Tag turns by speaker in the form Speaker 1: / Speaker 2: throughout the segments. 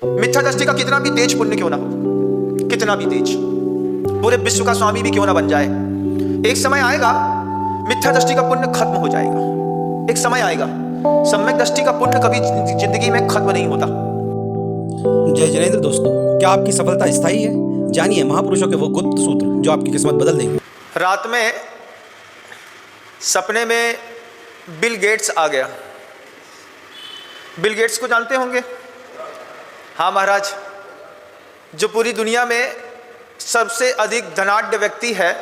Speaker 1: मिथ्या दृष्टि का कितना भी तेज पुण्य क्यों ना हो, कितना भी तेज, पूरे विश्व का स्वामी भी क्यों ना बन जाए, एक समय आएगा मिथ्या दृष्टि का पुण्य खत्म हो जाएगा। एक समय आएगा, सम्यक दृष्टि का पुण्य कभी जिंदगी में खत्म नहीं होता।
Speaker 2: जय जिनेंद्र दोस्तों, क्या आपकी सफलता स्थायी है? जानिए महापुरुषों के वो गुप्त सूत्र जो आपकी किस्मत बदल देंगे।
Speaker 1: रात में सपने में बिल गेट्स आ गया। बिल गेट्स को जानते होंगे? हाँ महाराज, जो पूरी दुनिया में सबसे अधिक धनाढ्य व्यक्ति है,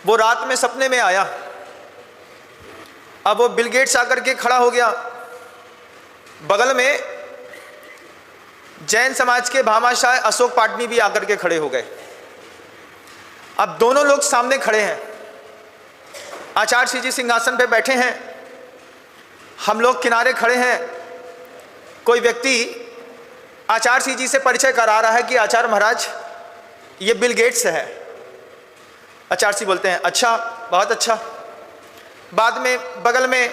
Speaker 1: वो रात में सपने में आया। अब वो बिल गेट्स आकर के खड़ा हो गया। बगल में जैन समाज के भामाशाह अशोक पाटनी भी आकर के खड़े हो गए। अब दोनों लोग सामने खड़े हैं। आचार्य श्री जी सिंहासन पे बैठे हैं, हम लोग किनारे खड़े हैं। कोई व्यक्ति आचार्य श्री जी से परिचय करा रहा है कि आचार्य महाराज, ये बिल गेट्स है। आचार्य श्री बोलते हैं अच्छा, बहुत अच्छा। बाद में बगल में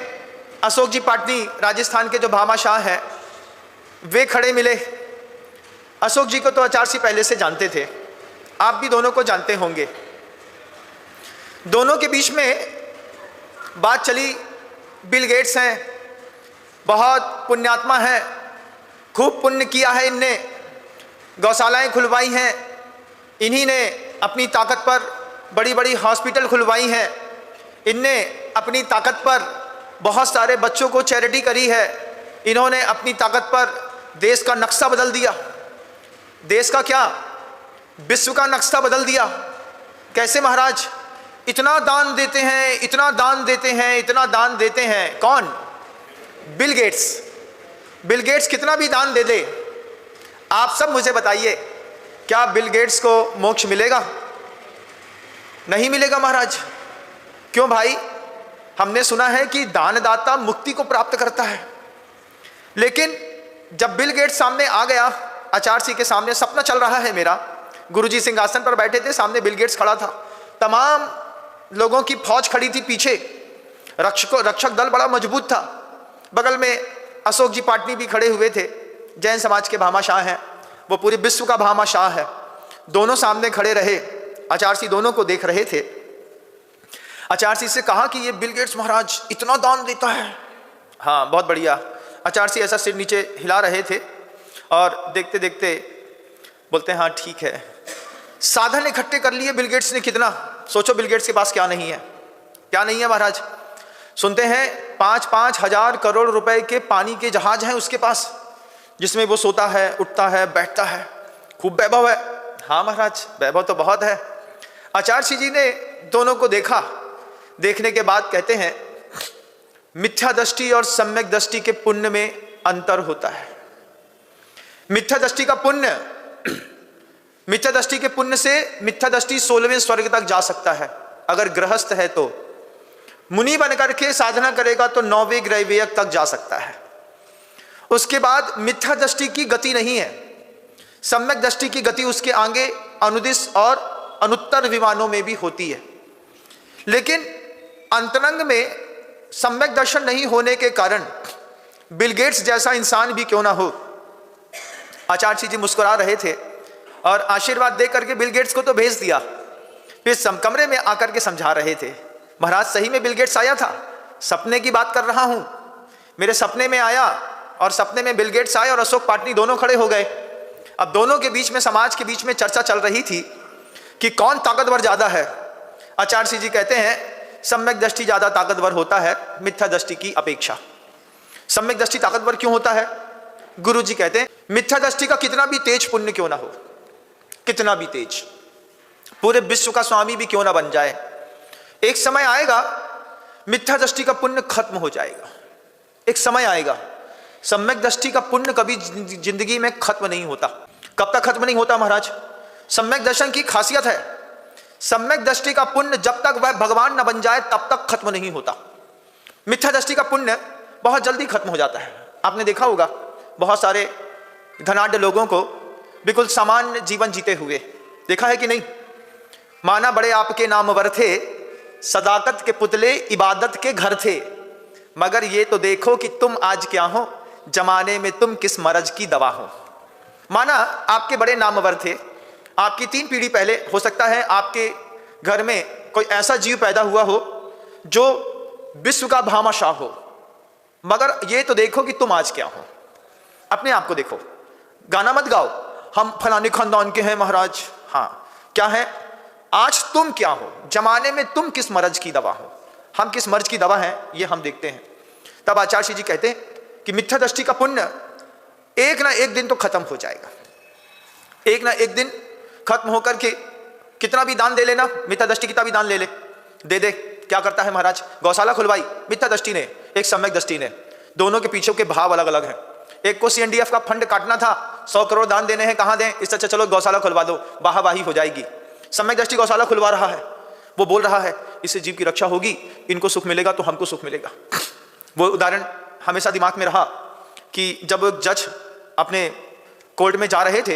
Speaker 1: अशोक जी पाटनी, राजस्थान के जो भामाशाह हैं, वे खड़े मिले। अशोक जी को तो आचार्य श्री पहले से जानते थे, आप भी दोनों को जानते होंगे। दोनों के बीच में बात चली। बिल गेट्स हैं, बहुत पुण्यात्मा हैं, खूब पुण्य किया है इनने, गौशालाएं खुलवाई हैं इन्हीं ने, अपनी ताकत पर बड़ी बड़ी हॉस्पिटल खुलवाई हैं इनने, अपनी ताकत पर बहुत सारे बच्चों को चैरिटी करी है इन्होंने, अपनी ताकत पर देश का नक्शा बदल दिया। देश का क्या, विश्व का नक्शा बदल दिया। कैसे महाराज? इतना दान देते हैं, इतना दान देते हैं, इतना दान देते हैं। कौन? Bill Gates. बिल गेट्स कितना भी दान दे दे। आप सब मुझे बताइए, क्या बिल गेट्स को मोक्ष मिलेगा? नहीं मिलेगा महाराज। क्यों भाई? हमने सुना है कि दानदाता मुक्ति को प्राप्त करता है। लेकिन जब बिल गेट्स सामने आ गया, आचार्य जी के सामने सपना चल रहा है मेरा, गुरुजी सिंहासन पर बैठे थे, सामने बिल गेट्स खड़ा था, तमाम लोगों की फौज खड़ी थी पीछे, रक्षक दल बड़ा मजबूत था। बगल में अशोक जी पाटनी भी खड़े हुए थे, जैन समाज के भामाशाह हैं, वो पूरे विश्व का भामाशाह है। दोनों सामने खड़े रहे, आचार्य जी दोनों को देख रहे थे। आचार्य जी से कहा कि ये बिल गेट्स महाराज इतना दान देता है। हाँ, बहुत बढ़िया। आचार्य जी ऐसा सिर नीचे हिला रहे थे और देखते देखते बोलते हैं हाँ ठीक है। साधन इकट्ठे कर लिए बिल गेट्स ने। कितना? सोचो बिल गेट्स के पास क्या नहीं है। क्या नहीं है महाराज? सुनते हैं 5-5 हजार करोड़ रुपए के पानी के जहाज हैं उसके पास, जिसमें वो सोता है, उठता है, बैठता है। खूब वैभव है। हाँ महाराज, वैभव तो बहुत है। आचार्य जी ने दोनों को देखा। देखने के बाद कहते हैं मिथ्या दृष्टि और सम्यक दृष्टि के पुण्य में अंतर होता है। मिथ्या दृष्टि का पुण्य, मिथ्या दृष्टि के पुण्य से मिथ्या दृष्टि 16वें स्वर्ग तक जा सकता है। अगर गृहस्थ है तो, मुनि बनकर के साधना करेगा तो 9वें ग्रहवेयक तक जा सकता है। उसके बाद मिथ्या दृष्टि की गति नहीं है। सम्यक दृष्टि की गति उसके आगे अनुदिश और अनुत्तर विमानों में भी होती है। लेकिन अंतरंग में सम्यक दर्शन नहीं होने के कारण बिल गेट्स जैसा इंसान भी क्यों ना हो। आचार्य जी मुस्कुरा रहे थे और आशीर्वाद दे करके बिल गेट्स को तो भेज दिया। फिर कमरे में आकर के समझा रहे थे, महाराज सही में बिल गेट्स आया था, सपने की बात कर रहा हूं, मेरे सपने में आया और सपने में बिल गेट्स आए और अशोक पाटनी दोनों खड़े हो गए। अब दोनों के बीच में, समाज के बीच में चर्चा चल रही थी कि कौन ताकतवर ज्यादा है। आचार्य जी कहते हैं सम्यक दृष्टि ज्यादा ताकतवर होता है मिथ्या दृष्टि की अपेक्षा। सम्यक दृष्टि ताकतवर क्यों होता है? गुरु जी कहते हैं मिथ्या दृष्टि का कितना भी तेज पुण्य क्यों ना हो, कितना भी तेज, पूरे विश्व का स्वामी भी क्यों ना बन जाए, एक समय आएगा मिथ्या दृष्टि का पुण्य खत्म हो जाएगा। एक समय आएगा, सम्यक दृष्टि का पुण्य कभी जिंदगी में खत्म नहीं होता। कब तक खत्म नहीं होता महाराज? सम्यक दर्शन की खासियत है, सम्यक दृष्टि का पुण्य जब तक वह भगवान न बन जाए तब तक खत्म नहीं होता। मिथ्या दृष्टि का पुण्य बहुत जल्दी खत्म हो जाता है। आपने देखा होगा बहुत सारे धनाढ्य लोगों को बिल्कुल सामान्य जीवन जीते हुए, देखा है कि नहीं? माना बड़े आपके नामवर थे, सदाकत के पुतले इबादत के घर थे, मगर ये तो देखो कि तुम आज क्या हो, जमाने में तुम किस मरज की दवा हो। माना आपके बड़े नामवर थे, आपकी 3 पीढ़ी पहले हो सकता है आपके घर में कोई ऐसा जीव पैदा हुआ हो जो विश्व का भामाशाह हो, मगर ये तो देखो कि तुम आज क्या हो। अपने आप को देखो, गाना मत गाओ हम फलाने खानदान के हैं महाराज, हाँ क्या है, आज तुम क्या हो, जमाने में तुम किस मर्ज की दवा हो। हम किस मर्ज की दवा हैं ये हम देखते हैं। तब आचार्य जी कहते हैं कि मिथ्या दृष्टि का पुण्य एक ना एक दिन तो खत्म हो जाएगा, एक ना एक दिन खत्म होकर के कितना भी दान दे लेना, मिथ्या दृष्टि कितना भी दान ले ले, दे दे। क्या करता है महाराज, गौशाला खुलवाई मिथ्या दृष्टि ने, एक सम्यक दृष्टि ने, दोनों के पीछे के भाव अलग अलग हैं। एक को CNDF का फंड काटना था, 100 करोड़ दान देने हैं, कहाँ दें, इससे अच्छा चलो गौशाला खुलवा दो, वाहवाही हो जाएगी। सम्यक दृष्टि गौशाला खुलवा रहा है, वो बोल रहा है इससे जीव की रक्षा होगी, इनको सुख मिलेगा तो हमको सुख मिलेगा। वो उदाहरण हमेशा दिमाग में रहा कि जब एक जज अपने कोर्ट में जा रहे थे,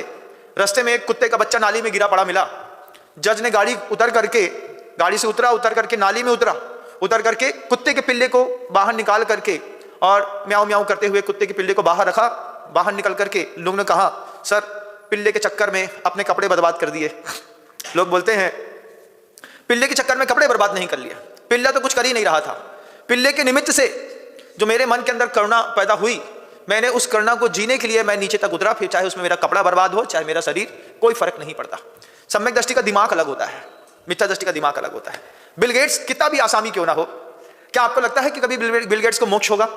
Speaker 1: रास्ते में एक कुत्ते का बच्चा नाली में गिरा पड़ा मिला। जज ने गाड़ी से उतर करके नाली में उतर करके कुत्ते के पिल्ले को बाहर निकाल करके और म्याऊं म्याऊं करते हुए कुत्ते के पिल्ले को बाहर रखा। बाहर निकल करके लोग ने कहा सर पिल्ले के चक्कर में अपने कपड़े बर्बाद कर दिए। लोग बोलते हैं पिल्ले के चक्कर में कपड़े बर्बाद नहीं कर लिया, पिल्ला तो कुछ कर ही नहीं रहा था, पिल्ले के निमित्त से जो मेरे मन के अंदर करुणा पैदा हुई, मैंने उस करुणा को जीने के लिए मैं नीचे तक उतरा, फिर चाहे उसमें मेरा कपड़ा बर्बाद हो चाहे मेरा शरीर, कोई फर्क नहीं पड़ता। सम्यक दृष्टि का दिमाग अलग होता है, मिथ्या दृष्टि का दिमाग अलग होता है। बिल गेट्स कितना भी आसामी क्यों ना हो, क्या आपको लगता है कि कभी बिल गेट्स को मोक्ष होगा?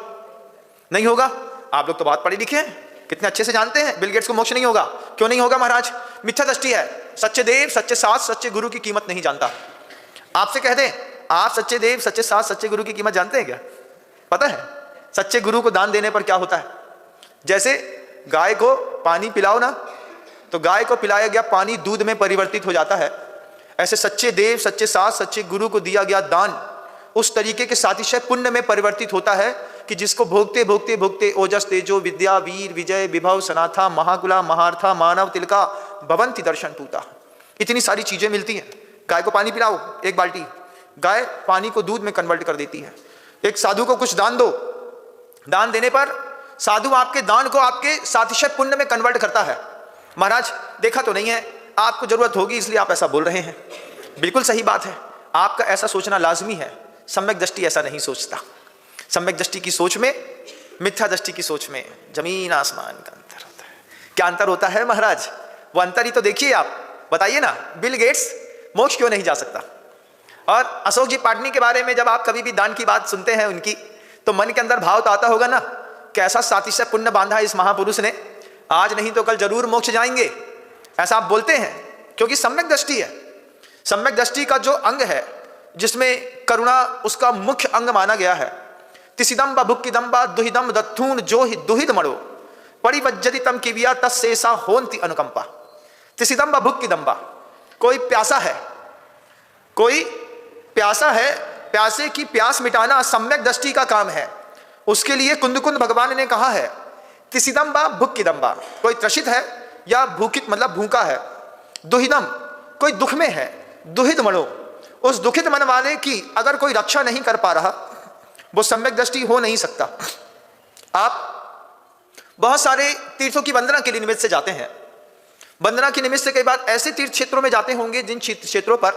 Speaker 1: नहीं होगा। आप लोग तो बहुत पढ़े लिखे हैं, कितने अच्छे से जानते हैं बिल गेट्स को मोक्ष नहीं होगा। क्यों नहीं होगा महाराज? मिथ्या दृष्टि है। सच्चे देव सच्चे शास्त्र सच्चे गुरु की कीमत नहीं जानता। आपसे कह दें आप सच्चे देव सच्चे शास्त्र सच्चे गुरु की कीमत जानते हैं क्या? पता है सच्चे गुरु को दान देने पर क्या होता है? जैसे गाय को पानी पिलाओ ना, तो गाय को पिलाया गया पानी दूध में परिवर्तित हो जाता है, ऐसे सच्चे देव सच्चे शास्त्र सच्चे गुरु को दिया गया दान उस तरीके के सातिशय पुण्य में परिवर्तित होता है कि जिसको भोगते भोगते भोगते ओजस तेजो विद्या वीर विजय विभव सनाथा महाकुला महार्था मानव तिलका भवंती दर्शन पूता, इतनी सारी चीजें मिलती हैं। गाय को पानी पिलाओ एक बाल्टी, गाय पानी को दूध में कन्वर्ट कर देती है। एक साधु को कुछ दान दो, दान देने पर साधु आपके दान को आपके सातिशय पुण्य में कन्वर्ट करता है। महाराज देखा तो नहीं है, आपको जरूरत होगी इसलिए आप ऐसा बोल रहे हैं। बिल्कुल सही बात है, आपका ऐसा सोचना लाजमी है। सम्यक दृष्टि ऐसा नहीं सोचता। सम्यक दृष्टि की सोच में मिथ्या दृष्टि की सोच में जमीन आसमान का अंतर होता है। क्या अंतर होता है महाराज? वो अंतर ही तो देखिए आप, बताइए ना। बिल गेट्स मोक्ष क्यों नहीं जा सकता? और अशोक जी पाटनी के बारे में जब आप कभी भी दान की बात सुनते हैं उनकी, तो मन के अंदर भाव तो आता होगा ना, कैसा सातिशय पुण्य बांधा है इस महापुरुष ने, आज नहीं तो कल जरूर मोक्ष जाएंगे, ऐसा आप बोलते हैं क्योंकि सम्यक दृष्टि है। सम्यक दृष्टि का जो अंग है जिसमें करुणा उसका मुख्य अंग माना गया है, तिसिदम्बा भुक्किदम्बा दुहिदम दत्थून जो ही दुहिद मणो परिवज्जति तम किविया तस्सेसा होन्ति अनुकंपा। तिसिदम्बा भुक्किदम्बा, कोई प्यासा है, कोई प्यासा है, प्यासे की प्यास मिटाना सम्यक दृष्टि का काम है। उसके लिए कुंदकुंद भगवान ने कहा है तिसिदम्बा भुक्किदम्बा, कोई त्रसित है या भूखित मतलब भूखा है, दुहिदम कोई दुख में है, दुहिद मणो उस दुखित मन वाले की अगर कोई रक्षा नहीं कर पा रहा वो सम्यक दृष्टि हो नहीं सकता। आप बहुत सारे तीर्थों की वंदना के लिए निमित्त से जाते हैं, वंदना की निमित्त से कई बार ऐसे तीर्थ क्षेत्रों में जाते होंगे जिन क्षेत्रों पर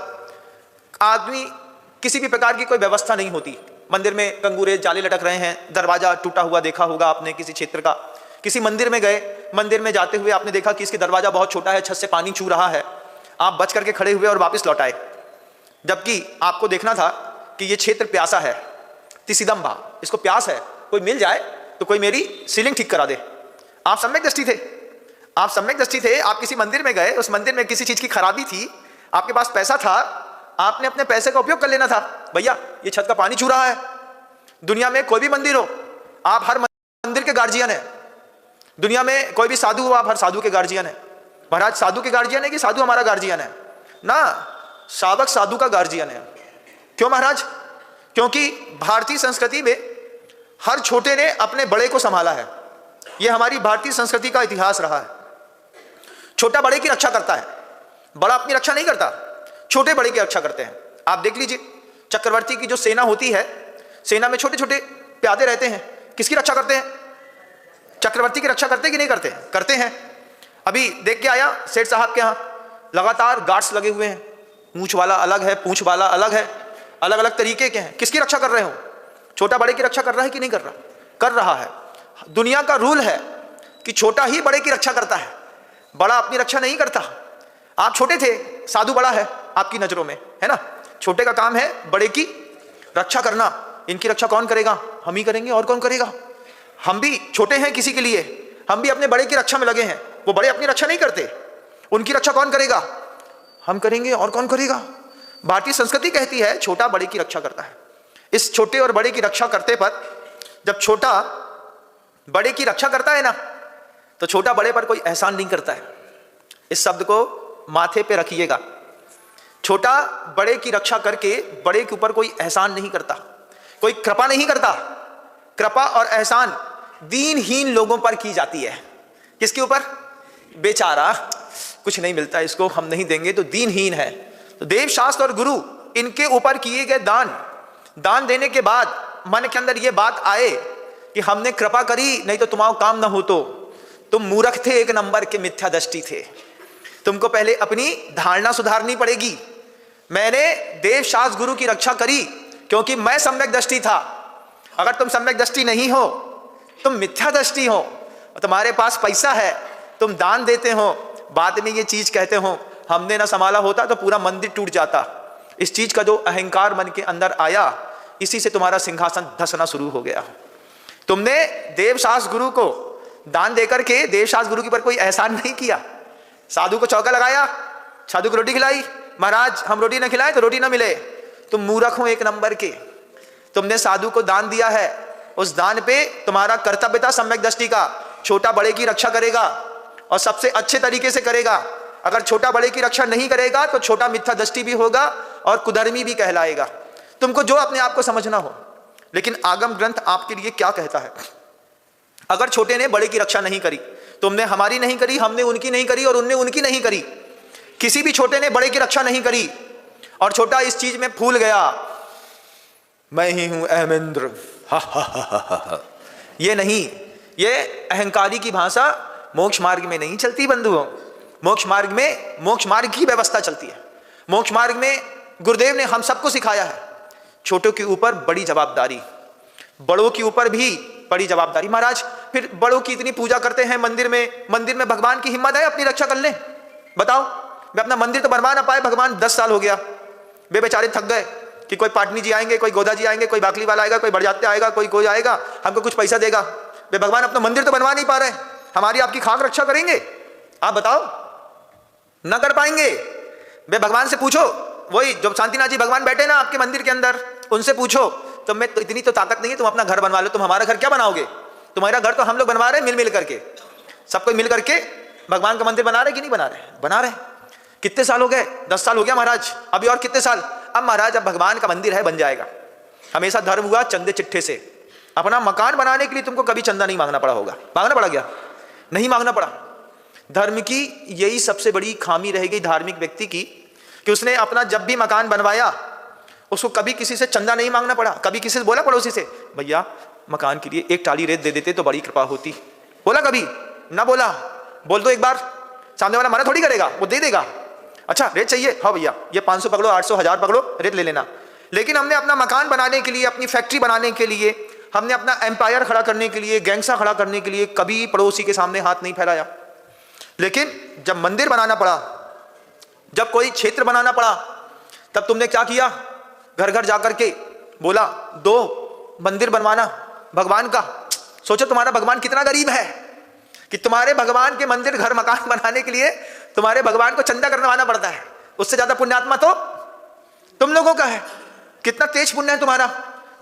Speaker 1: आदमी किसी भी प्रकार की कोई व्यवस्था नहीं होती। मंदिर में कंगूरे जाले लटक रहे हैं, दरवाजा टूटा हुआ देखा होगा आपने किसी क्षेत्र का। किसी मंदिर में गए, मंदिर में जाते हुए आपने देखा कि इसकी दरवाजा बहुत छोटा है, छत से पानी छू रहा है, आप बच करके खड़े हुए और वापस लौट आए, जबकि आपको देखना था कि ये क्षेत्र प्यासा है। तिसिदम्बा, इसको प्यास है, कोई मिल जाए तो कोई मेरी सीलिंग ठीक करा दे। आप सम्यक दृष्टि थे, आप सम्यक दृष्टि थे। आप किसी मंदिर में गए, उस मंदिर में किसी चीज की खराबी थी, आपके पास पैसा था, आपने अपने पैसे का उपयोग कर लेना था। भैया ये छत का पानी छू रहा है। दुनिया में कोई भी मंदिर हो, आप हर मंदिर के गार्जियन है। दुनिया में कोई भी साधु हो, आप हर साधु के गार्जियन है। महाराज साधु के गार्जियन है कि साधु हमारा गार्जियन है? ना, साधक साधु का गार्जियन है। क्यों महाराज? क्योंकि भारतीय संस्कृति में हर छोटे ने अपने बड़े को संभाला है। यह हमारी भारतीय संस्कृति का इतिहास रहा है। छोटा बड़े की रक्षा करता है, बड़ा अपनी रक्षा नहीं करता, छोटे बड़े की रक्षा करते हैं। आप देख लीजिए चक्रवर्ती की जो सेना होती है, सेना में छोटे छोटे प्यादे रहते हैं, किसकी रक्षा करते हैं? चक्रवर्ती की रक्षा करते कि नहीं करते? करते हैं। अभी देख के आया सेठ साहब के यहाँ लगातार गार्ड्स लगे हुए हैं, मूंछ वाला अलग है, पूंछ वाला अलग है, अलग अलग तरीके के हैं। किसकी रक्षा कर रहे हो? छोटा बड़े की रक्षा कर रहा है कि नहीं कर रहा? कर रहा है। दुनिया का रूल है कि छोटा ही बड़े की रक्षा करता है, बड़ा अपनी रक्षा नहीं करता। आप छोटे थे, साधु बड़ा है आपकी नजरों में, है ना? छोटे का काम है बड़े की रक्षा करना। इनकी रक्षा कौन करेगा? हम ही करेंगे, और कौन करेगा? हम भी छोटे हैं किसी के लिए, हम भी अपने बड़े की रक्षा में लगे हैं। वो बड़े अपनी रक्षा नहीं करते, उनकी रक्षा कौन करेगा? हम करेंगे, और कौन करेगा? भारतीय संस्कृति कहती है छोटा बड़े की रक्षा करता है। इस छोटे और बड़े की रक्षा करते पर, जब छोटा बड़े की रक्षा करता है ना, तो छोटा बड़े पर कोई एहसान नहीं करता है। इस शब्द को माथे पे रखिएगा। छोटा बड़े की रक्षा करके बड़े के ऊपर कोई एहसान नहीं करता, कोई कृपा नहीं करता। कृपा और एहसान दीनहीन लोगों पर की जाती है। किसके ऊपर? बेचारा कुछ नहीं मिलता, इसको हम नहीं देंगे तो दीनहीन है। तो देव शास्त्र और गुरु इनके ऊपर किए गए दान देने के बाद मन के अंदर ये बात आए कि हमने कृपा करी, नहीं तो तुम्हारा काम ना हो। तो तुम मूर्ख थे, एक नंबर के मिथ्या दृष्टि थे। तुमको पहले अपनी धारणा सुधारनी पड़ेगी। मैंने देव शास्त्र गुरु की रक्षा करी क्योंकि मैं सम्यक दृष्टि था। अगर तुम सम्यक दृष्टि नहीं हो, तुम मिथ्या दृष्टि हो, तुम्हारे पास पैसा है, तुम दान देते हो, बाद में ये चीज कहते हो हमने ना संभाला होता तो पूरा मंदिर टूट जाता। इस चीज का जो अहंकार मन के अंदर आया, इसी से तुम्हारा सिंहासन धंसना शुरू हो गया। तुमने देवशास्त्र गुरु को दान देकर के देवशास्त्र गुरु के ऊपर कोई एहसान नहीं किया। साधु को चौका लगाया, साधु को रोटी खिलाई, महाराज हम रोटी ना खिलाएं तो रोटी ना मिले। तुम मूर्ख हो एक नंबर के। तुमने साधु को दान दिया है, उस दान पे तुम्हारा कर्तव्य था सम्यक दृष्टि का। छोटा बड़े की रक्षा करेगा और सबसे अच्छे तरीके से करेगा। अगर छोटा बड़े की रक्षा नहीं करेगा तो छोटा मिथ्या दृष्टि भी होगा और कुधर्मी भी कहलाएगा। तुमको जो अपने आप को समझना हो। लेकिन आगम ग्रंथ आपके लिए क्या कहता है? अगर छोटे ने बड़े की रक्षा नहीं करी, तुमने हमारी नहीं करी, हमने उनकी नहीं करी और उनने उनकी नहीं करी, किसी भी छोटे ने बड़े की रक्षा नहीं करी और छोटा इस चीज में फूल गया, मैं ही हूं अहमेंद्र, ये नहीं, ये अहंकारी की भाषा मोक्ष मार्ग में नहीं चलती बंधुओं। मोक्ष मार्ग में मोक्ष मार्ग की व्यवस्था चलती है। मोक्ष मार्ग में गुरुदेव ने हम सबको सिखाया है, छोटों के ऊपर बड़ी जवाबदारी, बड़ों के ऊपर भी बड़ी जवाबदारी। महाराज फिर बड़ों की इतनी पूजा करते हैं मंदिर में भगवान की हिम्मत है अपनी रक्षा कर ले? बताओ, मैं अपना मंदिर तो बनवा ना पाए भगवान, 10 साल हो गया, वे बेचारे थक गए कि कोई पाटनी जी आएंगे, कोई गोदा जी आएंगे, कोई बाकली वाला आएगा, कोई बड़जाते आएगा, कोई आएगा हमको कुछ पैसा देगा। वे भगवान अपना मंदिर तो बनवा नहीं पा रहे, हमारी आपकी खाक रक्षा करेंगे? आप बताओ, न कर पाएंगे। वे भगवान से पूछो, वही जो शांतिनाथ जी भगवान बैठे ना आपके मंदिर के अंदर, उनसे पूछो तो मैं तो इतनी तो ताकत नहीं है, तुम अपना घर बनवा लो। तुम हमारा घर क्या बनाओगे? तुम्हारा घर तो हम लोग बनवा रहे हैं मिल करके, सबको मिल करके भगवान का मंदिर बना रहे कि नहीं बना रहे? बना रहे। कितने साल हो गए? 10 साल हो गया महाराज, अभी और कितने साल? अब महाराज अब भगवान का मंदिर है, बन जाएगा। हमेशा धर्म हुआ चंदे चिट्ठे से। अपना मकान बनाने के लिए तुमको कभी चंदा नहीं मांगना पड़ा होगा। मांगना पड़ा क्या? नहीं मांगना पड़ा। धर्म की यही सबसे बड़ी खामी रह गई धार्मिक व्यक्ति की, कि उसने अपना जब भी मकान बनवाया उसको कभी किसी से चंदा नहीं मांगना पड़ा। कभी किसी से बोला पड़ोसी से, भैया मकान के लिए 1 टाली रेत दे देते तो बड़ी कृपा होती? बोला कभी? ना बोला। बोल दो एक बार, सामने वाला मना थोड़ी करेगा, वो दे देगा। अच्छा रेत चाहिए, हाँ भैया ये 500 पकड़ो, 800, 1000 पकड़ो, रेत ले लेना। लेकिन हमने अपना मकान बनाने के लिए, अपनी फैक्ट्री बनाने के लिए, हमने अपना एम्पायर खड़ा करने के लिए, गैंगसा खड़ा करने के लिए कभी पड़ोसी के सामने हाथ नहीं फैलाया। लेकिन जब मंदिर बनाना पड़ा, जब कोई क्षेत्र बनाना पड़ा, तब तुमने क्या किया? घर घर जाकर के बोला 2 मंदिर बनवाना भगवान का। सोचो तुम्हारा भगवान कितना गरीब है कि तुम्हारे भगवान के मंदिर घर मकान बनाने के लिए तुम्हारे भगवान को चंदा करवाना पड़ता है। उससे ज्यादा पुण्यात्मा तो तुम लोगों का है। कितना तेज पुण्य है तुम्हारा।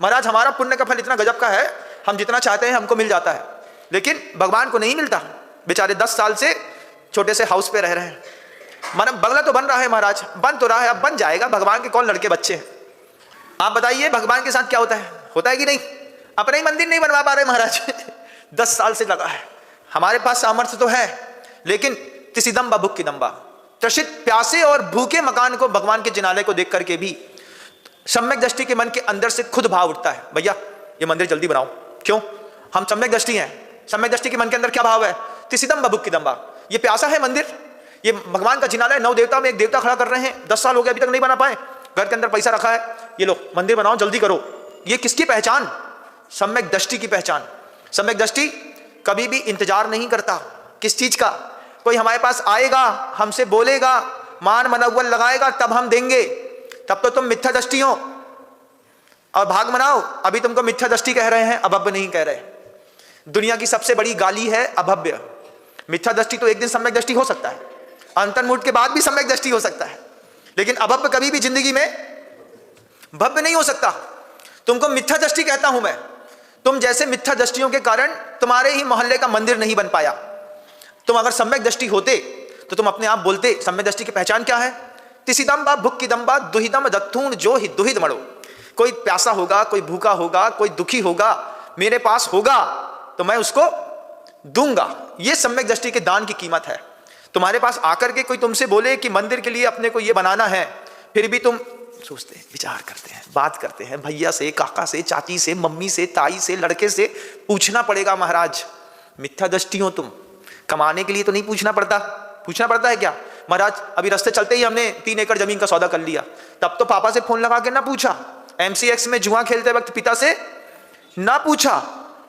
Speaker 1: महाराज हमारा पुण्य का फल इतना गजब का है, हम जितना चाहते हैं हमको मिल जाता है, लेकिन भगवान को नहीं मिलता। बेचारे 10 साल से छोटे से हाउस पे रह रहे हैं। माना बंगला तो बन रहा है महाराज, बन तो रहा है, अब बन जाएगा। भगवान के कौन लड़के बच्चे हैं? आप बताइए भगवान के साथ क्या होता है? होता है कि नहीं? अपना ही मंदिर नहीं बनवा पा रहे महाराज 10 साल से लगा है। हमारे पास सामर्थ्य तो है, लेकिन तिसिदम्बा भुक्की दम्बा, त्रसित प्यासे और भूखे मकान को, भगवान के जिनालय को देख करके भी सम्यक दृष्टि के मन के अंदर से खुद भाव उठता है, भैया ये मंदिर जल्दी बनाओ। क्यों? हम सम्यक दृष्टि हैं, सम्यक दृष्टि के मन के अंदर क्या भाव है? तिसिदम बुक्किदम्बा, ये प्यासा है मंदिर, ये भगवान का जिनालय, 9 देवता में एक देवता खड़ा कर रहे हैं, 10 साल हो गए अभी तक नहीं बना पाए, घर के अंदर पैसा रखा है, ये लो मंदिर बनाओ जल्दी करो। ये किसकी पहचान? सम्यक दृष्टि की पहचान। सम्यक दृष्टि कभी भी इंतजार नहीं करता किस चीज का, कोई हमारे पास आएगा, हमसे बोलेगा, मान मनोबल लगाएगा तब हम देंगे, तब तो तुम मिथ्या दृष्टि हो और भाग मनाओ। अभी तुमको मिथ्या दृष्टि कह रहे हैं, अभव्य नहीं कह रहे। दुनिया की सबसे बड़ी गाली है अभव्य। मिथ्या दृष्टि तो एक दिन सम्यक दृष्टि हो सकता है, अंतर्मुठ के बाद भी सम्यक दृष्टि हो सकता है, लेकिन अभव्य कभी भी जिंदगी में भव्य नहीं हो सकता। तुमको मिथ्या दृष्टि कहता हूं मैं, तुम जैसे मिथ्या दृष्टियों के कारण तुम्हारे ही मोहल्ले का मंदिर नहीं बन पाया। तुम अगर सम्यक दृष्टि होते तो तुम अपने आप बोलते। सम्यक दृष्टि की पहचान क्या है? तिसिदम्बा भुक्किदम्बा दुहिदम दत्थूण जो ही दुहिद मणो। कोई प्यासा होगा, कोई भूखा होगा, कोई दुखी होगा, मेरे पास होगा तो मैं उसको दूंगा। यह सम्यक दृष्टि के दान की कीमत है। तुम्हारे पास आकर के कोई तुमसे बोले कि मंदिर के लिए अपने को यह बनाना है, फिर भी तुम सोचते हैं, विचार करते हैं, बात करते हैं, भैया से, काका से, चाची से, मम्मी से, ताई से, लड़के से पूछना पड़ेगा। महाराज मिथ्या दृष्टि हो तुम, कमाने के लिए तो नहीं पूछना पड़ता। पूछना पड़ता है क्या? महाराज अभी रास्ते चलते ही हमने 3 एकड़ जमीन का सौदा कर लिया, तब तो पापा से फोन लगा के ना पूछा। MCX में जुआ खेलते वक्त पिता से ना पूछा,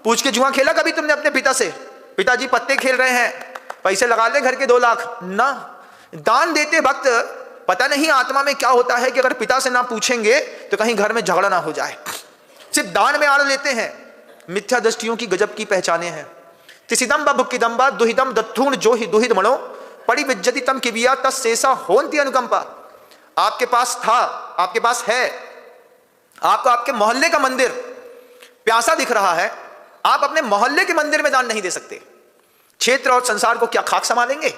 Speaker 1: पूछ के जुआ खेला कभी तुमने अपने पिता से? पिताजी पत्ते खेल रहे हैं, पैसे लगा ले घर के 2 लाख ना। दान देते वक्त पता नहीं आत्मा में क्या होता है कि अगर पिता से ना पूछेंगे तो कहीं घर में झगड़ा ना हो जाए, सिर्फ दान में आड़ लेते हैं। मिथ्या दृष्टियों की गजब की पहचाने हैं। तिसिदम्बा भुक्किदम्बा दुहिदम दत्थूण जो ही दुहिद मणो पड़ी विज्जति तम किबिया तस्सेसा होन्ति अनुकंपा। आपके पास था, आपके पास है, आपको आपके मोहल्ले का मंदिर प्यासा दिख रहा है, आप अपने मोहल्ले के मंदिर में दान नहीं दे सकते। क्षेत्र और संसार को क्या खाक संभालेंगे?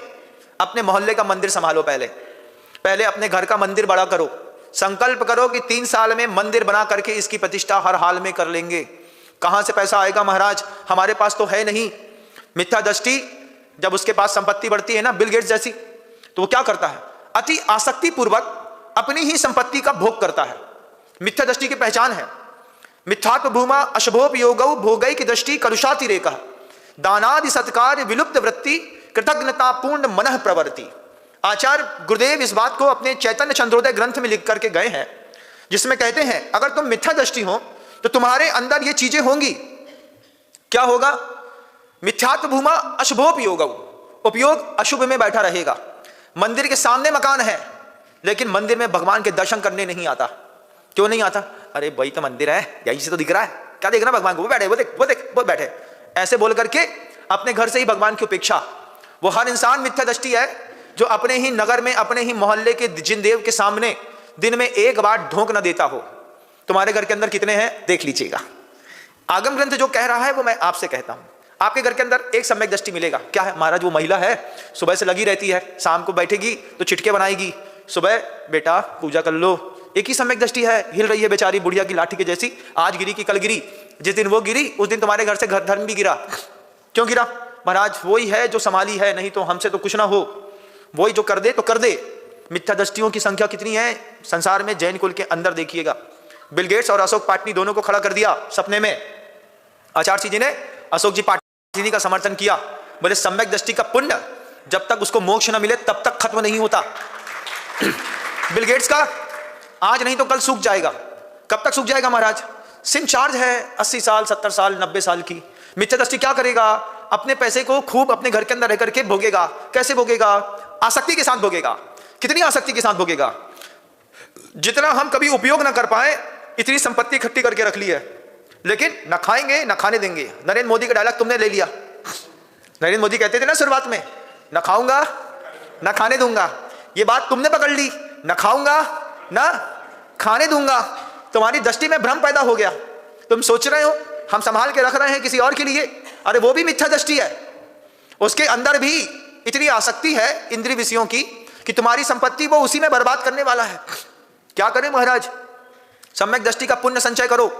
Speaker 1: अपने मोहल्ले का मंदिर संभालो। पहले अपने घर का मंदिर बड़ा करो। संकल्प करो कि 3 साल में मंदिर बना करके इसकी प्रतिष्ठा हर हाल में कर लेंगे। कहां से पैसा आएगा महाराज? हमारे पास तो है नहीं। मिथ्या दृष्टि जब उसके पास संपत्ति बढ़ती है ना, बिल गेट्स जैसी, तो वो क्या करता है? अति आसक्ति पूर्वक अपनी ही संपत्ति का भोग करता है। मिथ्या दृष्टि की पहचान है मिथ्यात्व भूमा अशुभोप योगौ भोगै की दृष्टि कलुषातिरेक दानादि सत्कार विलुप्त वृत्ति कृतज्ञता पूर्ण मनः प्रवृत्ति। आचार्य गुरुदेव इस बात को अपने चैतन्य चंद्रोदय ग्रंथ में लिख करके गए हैं, जिसमें कहते हैं अगर तुम मिथ्या दृष्टि हो तो तुम्हारे अंदर ये चीजें होंगी। क्या होगा? मिथ्यात्व भूमा अशुभोप योगौ, उपयोग अशुभ में बैठा रहेगा। मंदिर के सामने मकान है लेकिन मंदिर में भगवान के दर्शन करने नहीं आता। क्यों नहीं आता? अरे भाई तो मंदिर है, यही से तो दिख रहा है, क्या देख रहा भगवान को? वो बैठे, वो देख, वो देख, वो बैठे, ऐसे बोल करके अपने घर से ही भगवान की उपेक्षा। वो हर इंसान मिथ्या दृष्टि है जो अपने ही नगर में, अपने ही मोहल्ले के जिन देव के सामने दिन में एक बार ढोंक न देता हो। तुम्हारे घर के अंदर कितने हैं देख लीजिएगा। आगम ग्रंथ जो कह रहा है वो मैं आपसे कहता हूं। आपके घर के अंदर एक सम्यक दृष्टि मिलेगा। क्या है महाराज? वो महिला है, सुबह से लगी रहती है, शाम को बैठेगी तो चिटके बनाएगी, सुबह बेटा पूजा कर लो। एक ही सम्यक दृष्टि है, हिल रही है बेचारी बुढ़िया की लाठी के जैसी। आज गिरी की कल गिरी, जिस दिन वो गिरी उस दिन तुम्हारे घर से घर धर्म भी गिरा। क्यों गिरा? महाराज वही है जो संभाली है, नहीं तो हमसे तो कुछ ना हो। वही जो कर दे तो कर दे। मिथ्या दृष्टियों की संख्या कितनी है संसार में? जैन कुल के अंदर देखिएगा, बिल गेट्स और अशोक पाटनी दोनों को खड़ा कर दिया सपने में। आचार्य जी ने अशोक जी पाटनी का समर्थन किया, बोले सम्यक दृष्टि का पुण्य जब तक उसको मोक्ष न मिले तब तक खत्म नहीं होता। बिल गेट्स का आज नहीं तो कल सूख जाएगा। कब तक सूख जाएगा महाराज? सिम चार्ज है 80 साल, 70 साल, 90 साल की। मिथ्या दृष्टि क्या करेगा? अपने पैसे को खूब अपने घर के अंदर रह करके भोगेगा। कैसे भोगेगा? आसक्ति के साथ भोगेगा। कितनी आसक्ति के साथ भोगेगा? जितना हम कभी उपयोग ना कर पाए इतनी संपत्ति इकट्ठी करके रख ली है, लेकिन न खाएंगे न खाने देंगे। नरेंद्र मोदी का डायलॉग तुमने ले लिया। नरेंद्र मोदी कहते थे ना शुरुआत में, न खाऊंगा न खाने दूंगा। ये बात तुमने पकड़ ली, न खाऊंगा न खाने दूंगा। तुम्हारी दृष्टि में भ्रम पैदा हो गया। तुम सोच रहे हो हम संभाल के रख रहे हैं किसी और के लिए, अरे वो भी मिथ्या दृष्टि है। उसके अंदर भी इतनी आसक्ति है इंद्रिय विषयों की कि तुम्हारी संपत्ति वो उसी में बर्बाद करने वाला है। क्या करें महाराज? सम्यक दृष्टि का पुण्य संचय करो।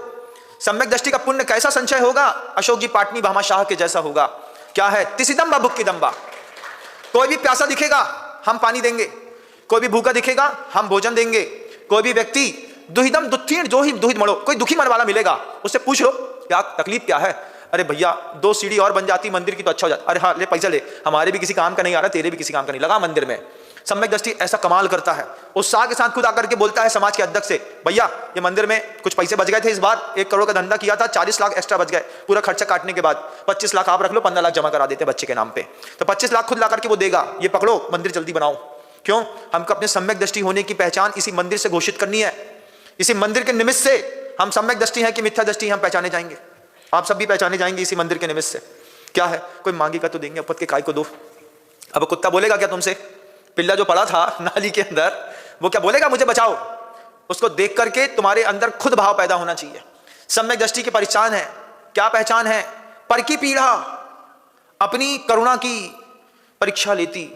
Speaker 1: सम्यक दृष्टि का पुण्य कैसा संचय होगा? अशोक जी पाटनी भामाशाह के जैसा होगा। क्या है? तिसिदम्बा भुक्किदम्बा। कोई भी प्यासा दिखेगा हम पानी देंगे, कोई भी भूखा दिखेगा हम भोजन देंगे। कोई भी व्यक्ति दुहिदम दुत्थीण जो ही दुहिद मरो, कोई दुखी मन वाला मिलेगा उससे पूछ लो क्या तकलीफ क्या है? अरे भैया 2 सीढ़ी और बन जाती मंदिर की तो अच्छा हो जाता। अरे हाँ ले पैसा ले, हमारे भी किसी काम का नहीं आ रहा, तेरे भी किसी काम का नहीं लगा मंदिर में। सम्यक दृष्टि ऐसा कमाल करता है, उत्साह के साथ खुद आकर के बोलता है समाज के अध्यक्ष से, भैया ये मंदिर में कुछ पैसे बच गए थे, इस बार 1 करोड़ का धंधा किया था, 40 लाख एक्स्ट्रा बच गए, पूरा खर्चा काटने के बाद 25 लाख आप रख लो, 15 लाख जमा करा देते बच्चे के नाम पे। तो 25 लाख खुद ला करके वो देगा, ये पकड़ो मंदिर जल्दी बनाओ। क्यों? हमको अपने सम्यक दृष्टि होने की पहचान इसी मंदिर से घोषित करनी है। इसी मंदिर के निमित्त से हम सम्यक दृष्टि है कि मिथ्या दृष्टि हम पहचाने जाएंगे। आप सब भी पहचाने जाएंगे इसी मंदिर के निमित्त से। क्या है, कोई मांगेगा तो देंगे, अपत के काय को दो। अब कुत्ता बोलेगा क्या तुमसे? पिल्ला जो पड़ा था नाली के अंदर, वो क्या बोलेगा मुझे बचाओ? उसको देख करके तुम्हारे अंदर खुद भाव पैदा होना चाहिए। सम्यक दृष्टि की पहचान है, क्या पहचान है? पर की पीड़ा अपनी करुणा की परीक्षा लेती।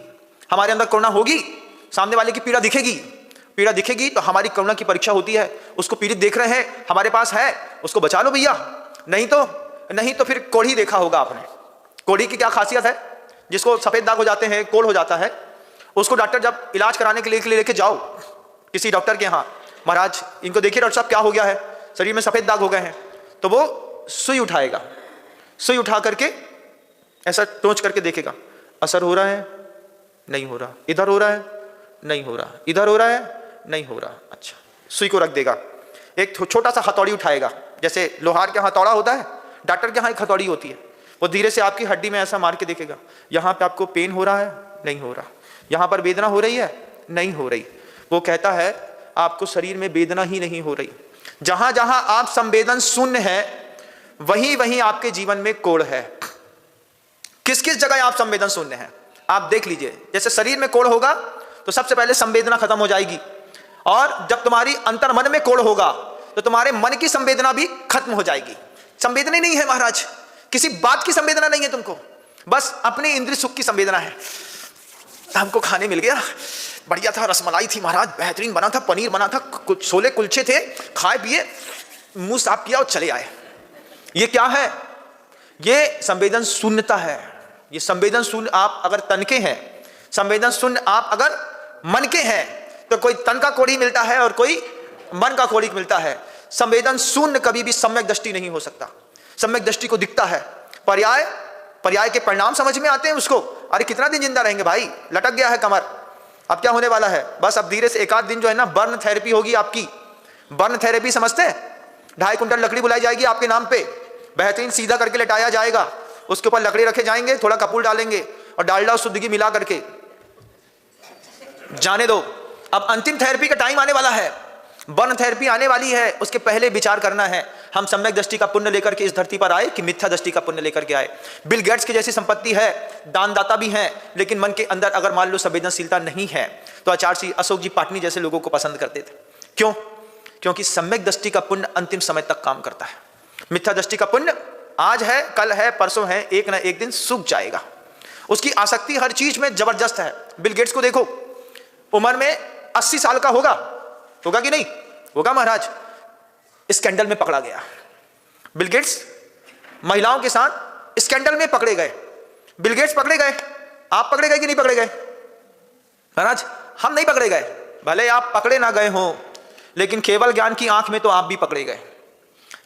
Speaker 1: हमारे अंदर करुणा होगी, सामने वाले की पीड़ा दिखेगी, पीड़ा दिखेगी तो हमारी करुणा की परीक्षा होती है। उसको पीड़ित देख रहे हैं, हमारे पास है, उसको बचा लो भैया, नहीं तो फिर कोढ़ी देखा होगा आपने। कोढ़ी की क्या खासियत है? जिसको सफेद दाग हो जाते हैं, कोढ़ हो जाता है, उसको डॉक्टर जब इलाज कराने के लिए लेके जाओ किसी डॉक्टर के यहाँ, महाराज इनको देखिए डॉक्टर साहब क्या हो गया है, शरीर में सफेद दाग हो गए हैं, तो वो सुई उठाएगा, सुई उठा करके ऐसा टोंच करके देखेगा, असर हो रहा है? नहीं हो रहा। इधर हो रहा है? नहीं हो रहा। इधर हो रहा है? नहीं हो रहा। अच्छा, सुई को रख देगा, एक छोटा सा हथौड़ी उठाएगा, जैसे लोहार के हथौड़ा होता है, डॉक्टर के यहाँ एक हथौड़ी होती है, वो धीरे से आपकी हड्डी में ऐसा मार के देखेगा, यहाँ पे आपको पेन हो रहा है? नहीं हो रहा। यहाँ पर वेदना हो रही है? नहीं हो रही। वो कहता है आपको शरीर में वेदना ही नहीं हो रही। जहां जहां आप संवेदन शून्य है, वहीं वहीं आपके जीवन में कोढ़ है। किस किस जगह आप संवेदन शून्य है आप देख लीजिए। जैसे शरीर में कोढ़ होगा तो सबसे पहले संवेदना खत्म हो जाएगी, और जब तुम्हारी अंतर मन में कोढ़ होगा तो तुम्हारे मन की संवेदना भी खत्म हो जाएगी। संवेदना ही नहीं है महाराज, किसी बात की संवेदना नहीं है तुमको, बस अपने इंद्रिय सुख की संवेदना है। हमको खाने मिल गया, बढ़िया था, रसमलाई थी महाराज, बेहतरीन बना था, पनीर बना था, कुछ छोले कुलचे थे, खाए पिए, मुंह साफ किया और चले आए। ये क्या है? ये संवेदन शून्यता है। ये संवेदन शून्य आप अगर तन के हैं, संवेदन शून्य आप अगर मन के हैं, तो कोई तन का कोढ़ी मिलता है और कोई मन का कोढ़ी मिलता है। संवेदन शून्य कभी भी सम्यक दृष्टि नहीं हो सकता। सम्यक दृष्टि को दिखता है, पर्याय के परिणाम समझ में आते हैं उसको। अरे कितना दिन जिंदा रहेंगे भाई, लटक गया है कमर, अब क्या होने वाला है? बस अब धीरे से 1 आध दिन जो है ना, बर्न थेरेपी होगी आपकी। बर्न थेरेपी समझते हैं? 2.5 कुंटल लकड़ी बुलाई जाएगी आपके नाम पे, बेहतरीन सीधा करके लटाया जाएगा, उसके ऊपर लकड़ी रखे जाएंगे, थोड़ा कपूर डालेंगे और डालडा और शुद्धि मिला करके जाने दो। अब अंतिम थेरेपी का टाइम आने वाला है, बर्न थेरेपी आने वाली है, उसके पहले विचार करना है हम सम्यक दृष्टि का पुण्य लेकर के इस धरती पर आए कि मिथ्या दृष्टि का पुण्य लेकर के आए। बिल गेट्स की जैसी संपत्ति है, दानदाता भी हैं, लेकिन मन के अंदर अगर मान लो संवेदनशीलता नहीं है तो आचार्य अशोक जी पाटनी जैसे लोगों को पसंद करते थे। क्यों? क्योंकि सम्यक दृष्टि का पुण्य अंतिम समय तक काम करता है। मिथ्या दृष्टि का पुण्य आज है, कल है, परसों है, एक ना एक दिन सूख जाएगा। उसकी आसक्ति हर चीज में जबरदस्त है। बिल गेट्स को देखो, उम्र में 80 साल का होगा कि नहीं होगा महाराज, स्कैंडल में पकड़ा गया। बिल गेट्स महिलाओं के साथ स्कैंडल में पकड़े गए। बिल गेट्स पकड़े गए, आप पकड़े गए कि नहीं पकड़े गए महाराज? हम नहीं पकड़े गए, भले आप पकड़े ना गए हो, लेकिन केवल ज्ञान की आंख में तो आप भी पकड़े गए।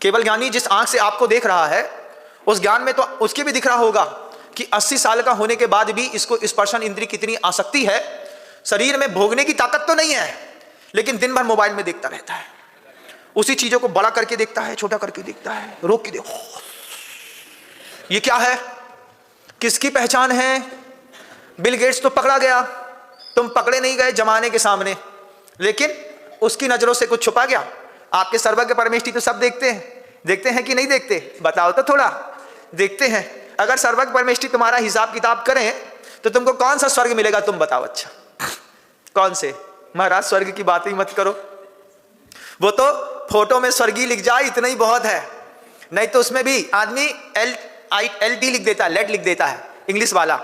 Speaker 1: केवल ज्ञानी जिस आंख से आपको देख रहा है, उस ज्ञान में तो उसके भी दिख रहा होगा कि 80 साल का होने के बाद भी इसको स्पर्शन इंद्रिय कितनी आसक्ति है। शरीर में भोगने की ताकत तो नहीं है, लेकिन दिन भर मोबाइल में देखता रहता है, उसी चीजों को बड़ा करके देखता है, छोटा करके देखता है, रोक के देखो। ये क्या है? किसकी पहचान है? बिल गेट्स तो पकड़ा गया, तुम पकड़े नहीं गए जमाने के सामने, लेकिन उसकी नजरों से कुछ छुपा गया। आपके सर्वज्ञ परमेष्ठी तो सब देखते हैं कि नहीं देखते? बताओ तो थोड़ा। देखते हैं। अगर सर्वज्ञ परमेष्ठी तुम्हारा हिसाब किताब करें तो तुमको कौन सा स्वर्ग मिलेगा? तुम बताओ। अच्छा कौन से? महाराज स्वर्ग की बात ही मत करो, वो तो फोटो में स्वर्गीय लिख जाए इतना ही बहुत है, नहीं तो उसमें भी आदमी LILD लिख देता है, लेट लिख देता है इंग्लिश वाला।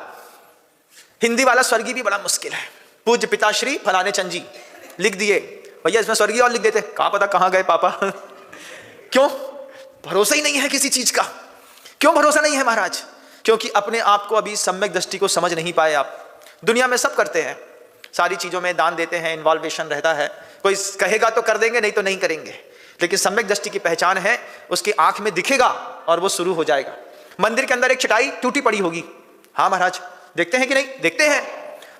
Speaker 1: हिंदी वाला स्वर्गीय भी बड़ा मुश्किल है। पूज्य पिताश्री फलाने चंद जी लिख दिए, भैया इसमें स्वर्गीय और लिख देते, कहाँ पता कहाँ गए पापा। क्यों? भरोसा ही नहीं है किसी चीज का। क्यों भरोसा नहीं है महाराज? क्योंकि अपने आप को अभी सम्यक दृष्टि को समझ नहीं पाए आप। दुनिया में सब करते हैं, सारी चीजों में दान देते हैं, इन्वॉल्वेशन रहता है, कोई कहेगा तो कर देंगे, नहीं तो नहीं करेंगे, लेकिन सम्यक दृष्टि की पहचान है, उसकी आंख में दिखेगा और वो शुरू हो जाएगा। मंदिर के अंदर एक चटाई टूटी पड़ी होगी। हाँ महाराज, देखते हैं कि नहीं? देखते हैं।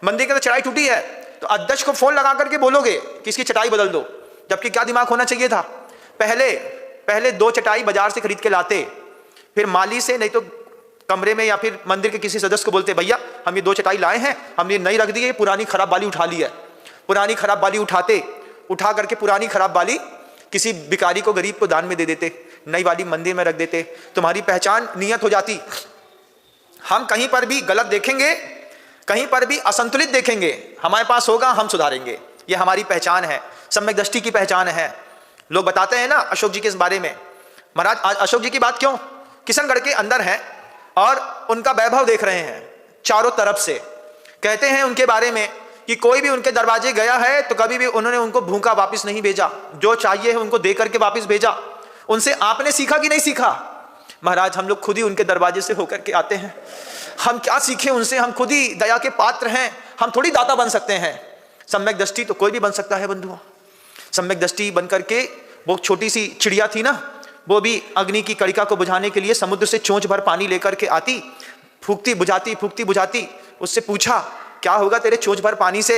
Speaker 1: मंदिर के अंदर चटाई टूटी है तो अध्यक्ष को फोन लगा करके बोलोगे कि इसकी चटाई बदल दो, जबकि क्या दिमाग होना चाहिए था, पहले 2 चटाई बाजार से खरीद के लाते, फिर माली से नहीं तो कमरे में या फिर मंदिर के किसी सदस्य को बोलते, भैया हम ये 2 चटाई लाए हैं, हम ये नई रख दी है, पुरानी खराब वाली उठा ली है। पुरानी खराब वाली उठा करके पुरानी खराब वाली किसी भिखारी को, गरीब को दान में दे देते, नई वाली मंदिर में रख देते। तुम्हारी पहचान नियत हो जाती। हम कहीं पर भी गलत देखेंगे, कहीं पर भी असंतुलित देखेंगे, हमारे पास होगा, हम सुधारेंगे। ये हमारी पहचान है, सम्यक दृष्टि की पहचान है। लोग बताते हैं ना अशोक जी के इस बारे में, महाराज आज अशोक जी की बात क्यों, किशनगढ़ के अंदर हैं और उनका वैभव देख रहे हैं चारों तरफ से। कहते हैं उनके बारे में कि कोई भी उनके दरवाजे गया है तो कभी भी उन्होंने उनको भूखा वापस नहीं भेजा, जो चाहिए है उनको दे करके वापस भेजा। उनसे आपने सीखा कि नहीं सीखा? महाराज हम लोग खुद ही उनके दरवाजे से होकर के आते हैं, हम क्या सीखें उनसे? हम खुद ही दया के पात्र हैं, हम थोड़ी दाता बन सकते हैं। सम्यक दृष्टि तो कोई भी बन सकता है बंधुओं। सम्यक दृष्टि बन करके वो छोटी सी चिड़िया थी ना, वो भी अग्नि की कड़िका को बुझाने के लिए समुद्र से चोंच भर पानी लेकर के आती, फूकती बुझाती। उससे पूछा क्या होगा तेरे चोंच भर पानी से?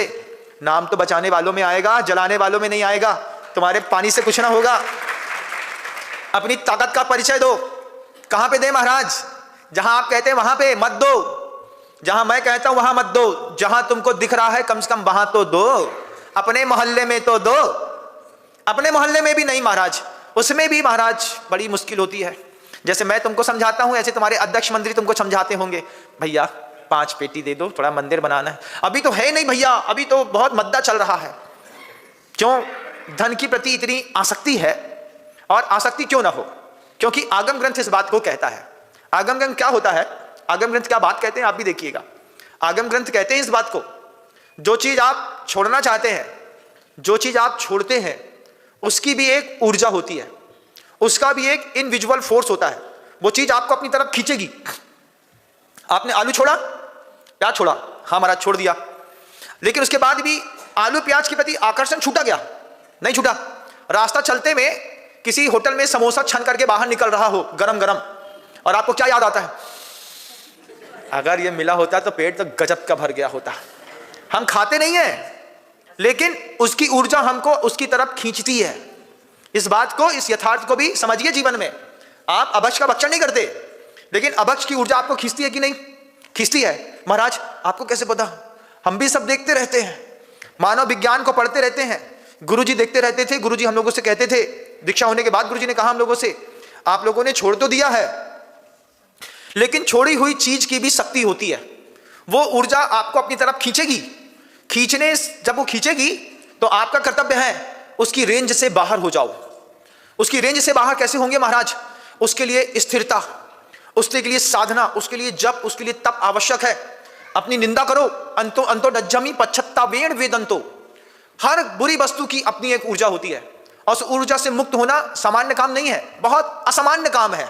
Speaker 1: नाम तो बचाने वालों में आएगा, जलाने वालों में नहीं आएगा। तुम्हारे पानी से कुछ ना होगा। अपनी ताकत का परिचय दो। कहां पे दे महाराज? जहां आप कहते हैं वहां पे मत दो, जहां मैं कहता हूं वहां मत दो। जहां तुमको दिख रहा है कम से कम वहां तो दो, अपने मोहल्ले में तो दो। अपने मोहल्ले में भी नहीं महाराज, उसमें भी महाराज बड़ी मुश्किल होती है। जैसे मैं तुमको समझाता हूं ऐसे तुम्हारे अध्यक्ष मंत्री तुमको समझाते होंगे, भैया 5 पेटी दे दो, थोड़ा मंदिर बनाना है। अभी तो है नहीं भैया, अभी तो बहुत मद्दा चल रहा है। क्यों? धन की प्रति इतनी आसक्ति है। और आसक्ति क्यों ना हो? क्योंकि आगम ग्रंथ इस बात को कहता है। आगम ग्रंथ क्या होता है? आगम ग्रंथ क्या बात कहते हैं आप भी देखिएगा। आगम ग्रंथ कहते हैं इस बात को, जो चीज आप छोड़ना चाहते हैं, जो चीज आप छोड़ते हैं, उसकी भी एक ऊर्जा होती है, उसका भी एक इनविजुअल फोर्स होता है। वो चीज आपको अपनी तरफ खींचेगी। आपने आलू छोड़ा, प्याज छोड़ा, हाँ महाराज छोड़ दिया, लेकिन उसके बाद भी आलू प्याज के प्रति आकर्षण छूटा गया? नहीं छूटा। रास्ता चलते में किसी होटल में समोसा छन करके बाहर निकल रहा हो गरम गरम, और आपको क्या याद आता है? अगर ये मिला होता तो पेट तो गजब का भर गया होता। हम खाते नहीं है, लेकिन उसकी ऊर्जा हमको उसकी तरफ खींचती है। इस बात को, इस यथार्थ को भी समझिए जीवन में। आप अभक्ष का भक्षण नहीं करते, लेकिन अभक्ष की ऊर्जा आपको खींचती है कि नहीं? खींचती है। महाराज आपको कैसे पता? हम भी सब देखते रहते हैं, मानव विज्ञान को पढ़ते रहते हैं। गुरुजी देखते रहते थे, गुरुजी हम लोगों से कहते थे, दीक्षा होने के बाद गुरुजी ने कहा हम लोगों से, आप लोगों ने छोड़ तो दिया है, लेकिन छोड़ी हुई चीज की भी शक्ति होती है। वो ऊर्जा आपको अपनी तरफ खींचेगी। खींचने, जब वो खींचेगी तो आपका कर्तव्य है उसकी रेंज से बाहर हो जाओ। उसकी रेंज से बाहर कैसे होंगे महाराज? उसके लिए स्थिरता, उसके लिए साधना, उसके लिए जप, उसके लिए तप आवश्यक है। अपनी निंदा करो, अंतो अंतो डज्जमी पच्छत्ता वेण वेदंतो। हर बुरी वस्तु की अपनी एक ऊर्जा होती है, और उस ऊर्जा से मुक्त होना सामान्य काम नहीं है, बहुत असामान्य काम है,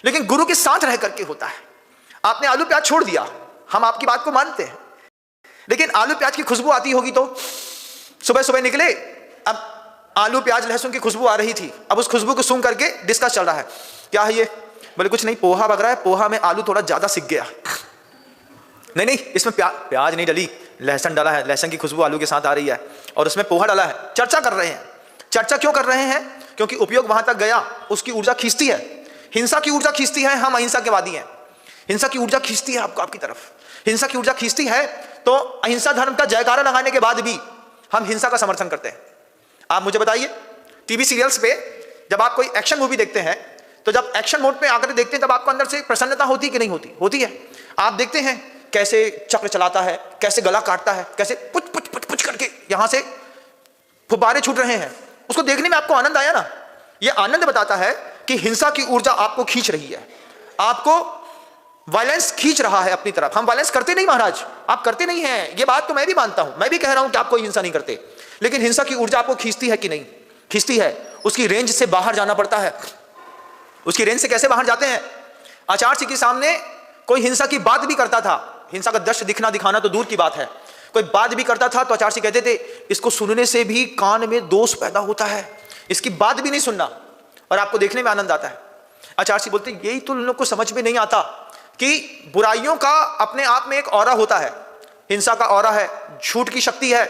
Speaker 1: लेकिन गुरु के साथ रह करके होता है। आपने आलू प्याज छोड़ दिया, हम आपकी बात को मानते हैं, लेकिन आलू प्याज की खुशबू आती होगी तो सुबह सुबह निकले, अब आलू प्याज लहसुन की खुशबू आ रही थी, अब उस खुशबू को सूंघ करके डिस्कस चल रहा है, क्या है ये? बोले कुछ नहीं, पोहा बग रहा है, पोहा में आलू थोड़ा ज्यादा सिक गया। नहीं नहीं, इसमें प्याज नहीं डली, लहसुन डाला है, लहसुन की खुशबू आलू के साथ आ रही है, और उसमें पोहा डाला है। चर्चा कर रहे हैं। चर्चा क्यों कर रहे हैं? क्योंकि उपयोग वहां तक गया, उसकी ऊर्जा खींचती है। हिंसा की ऊर्जा खींचती है, हम अहिंसा के वादी हैं। हिंसा की ऊर्जा खींचती है आपको आपकी तरफ, हिंसा की ऊर्जा खींचती है, तो अहिंसा धर्म का जयकारा लगाने के बाद भी हम हिंसा का समर्थन करते हैं। आप मुझे बताइए, टीवी सीरियल्स पे जब आप कोई एक्शन मूवी देखते हैं, तो जब एक्शन मोड पे आकर देखते हैं, तब आपको अंदर से प्रसन्नता होती कि नहीं होती? होती है। आप देखते हैं कैसे चक्र चलाता है, कैसे गला काटता है, कैसे पुच पुच पुच पुच करके यहां से फुब्बारे छूट रहे हैं, उसको देखने में आपको आनंद आया ना? यह आनंद बताता है कि हिंसा की ऊर्जा आपको खींच रही है, आपको वायलेंस खींच रहा है अपनी तरफ। हम वायलेंस करते नहीं महाराज, आप करते नहीं हैं, ये बात तो मैं भी मानता हूं, मैं भी कह रहा हूं कि आप कोई हिंसा नहीं करते, लेकिन हिंसा की ऊर्जा आपको खींचती है कि नहीं? खींचती है। उसकी रेंज से बाहर जाना पड़ता है। उसकी रेंज से कैसे बाहर जाते हैं? आचार्य जी के सामने कोई हिंसा की बात भी करता था, हिंसा का दृश्य दिखना दिखाना तो दूर की बात है, कोई बात भी करता था तो आचार्य जी कहते थे इसको सुनने से भी कान में दोष पैदा होता है, इसकी बात भी नहीं सुनना, और आपको देखने में आनंद आता है। आचार्य बोलते यही तो उन लोग को समझ में नहीं आता कि बुराइयों का अपने आप में एक ऑरा होता है, हिंसा का ऑरा है, झूठ की शक्ति है,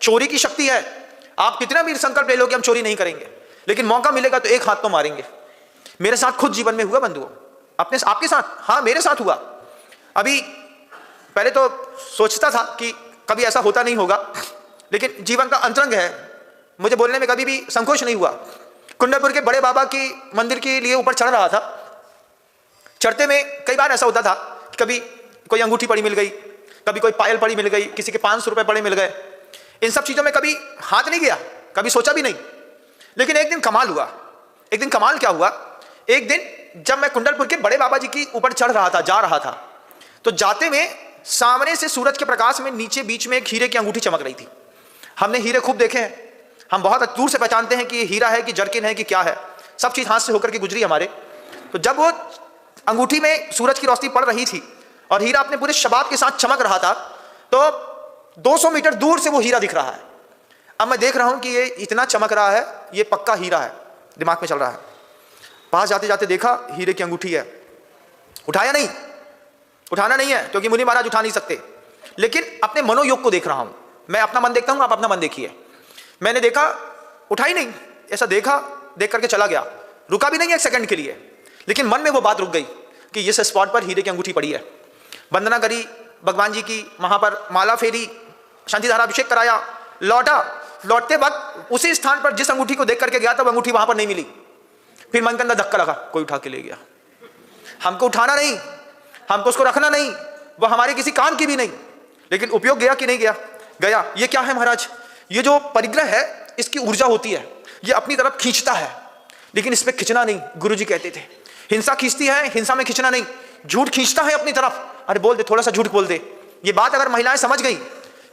Speaker 1: चोरी की शक्ति है। आप कितना भी संकल्प ले लो कि हम चोरी नहीं करेंगे, लेकिन मौका मिलेगा तो एक हाथ तो मारेंगे। मेरे साथ खुद जीवन में हुआ बंधुओं, अपने आपके साथ, हाँ मेरे साथ हुआ। अभी पहले तो सोचता था कि कभी ऐसा होता नहीं होगा, लेकिन जीवन का अंतरंग है, मुझे बोलने में कभी भी संकोच नहीं हुआ। कुंडलपुर के बड़े बाबा की मंदिर के लिए ऊपर चढ़ रहा था। चढ़ते में कई बार ऐसा होता था कि कभी कोई अंगूठी पड़ी मिल गई, कभी कोई पायल पड़ी मिल गई, किसी के 500 रुपए पड़े मिल गए। इन सब चीज़ों में कभी हाथ नहीं गया, कभी सोचा भी नहीं। लेकिन एक दिन कमाल हुआ। एक दिन कमाल क्या हुआ, एक दिन जब मैं कुंडलपुर के बड़े बाबा जी की ऊपर चढ़ रहा था, जा रहा था, तो जाते में सामने से सूरज के प्रकाश में नीचे बीच में एक हीरे की अंगूठी चमक रही थी। हमने हीरे खूब देखे हैं, हम बहुत दूर से पहचानते हैं कि ये हीरा है कि जरकिन है कि क्या है, सब चीज़ हाथ से होकर के गुजरी हमारे। तो जब वो अंगूठी में सूरज की रोशनी पड़ रही थी और हीरा अपने पूरे शबाब के साथ चमक रहा था, तो 200 मीटर दूर से वो हीरा दिख रहा है। अब मैं देख रहा हूं कि ये इतना चमक रहा है, ये पक्का हीरा है, दिमाग में चल रहा है। पास जाते जाते देखा हीरे की अंगूठी है, उठाया नहीं, उठाना नहीं है क्योंकि मुनि महाराज उठा नहीं सकते, लेकिन अपने मनोयोग को देख रहा हूं। मैं अपना मन देखता हूं, आप अपना मन देखिए। मैंने देखा, उठाई नहीं, ऐसा देखा, देख करके चला गया, रुका भी नहीं एक सेकंड के लिए, लेकिन मन में वो बात रुक गई कि इस स्पॉट पर हीरे की अंगूठी पड़ी है। वंदना करी भगवान जी की, वहां पर माला फेरी, शांति धारा अभिषेक कराया, लौटा। लौटते वक्त उसी स्थान पर जिस अंगूठी को देख करके गया था वो अंगूठी वहां पर नहीं मिली। फिर मन के अंदर धक्का लगा, कोई उठा के ले गया। हमको उठाना नहीं, हमको उसको रखना नहीं, वो हमारे किसी काम की भी नहीं, लेकिन उपयोग गया कि नहीं गया? गया। ये क्या है महाराज? ये जो परिग्रह है इसकी ऊर्जा होती है, ये अपनी तरफ खींचता है, लेकिन इसमें खींचना नहीं। गुरुजी कहते थे हिंसा खींचती है, हिंसा में खींचना नहीं। झूठ खींचता है अपनी तरफ, अरे बोल दे, थोड़ा सा झूठ बोल दे। ये बात अगर महिलाएं समझ गई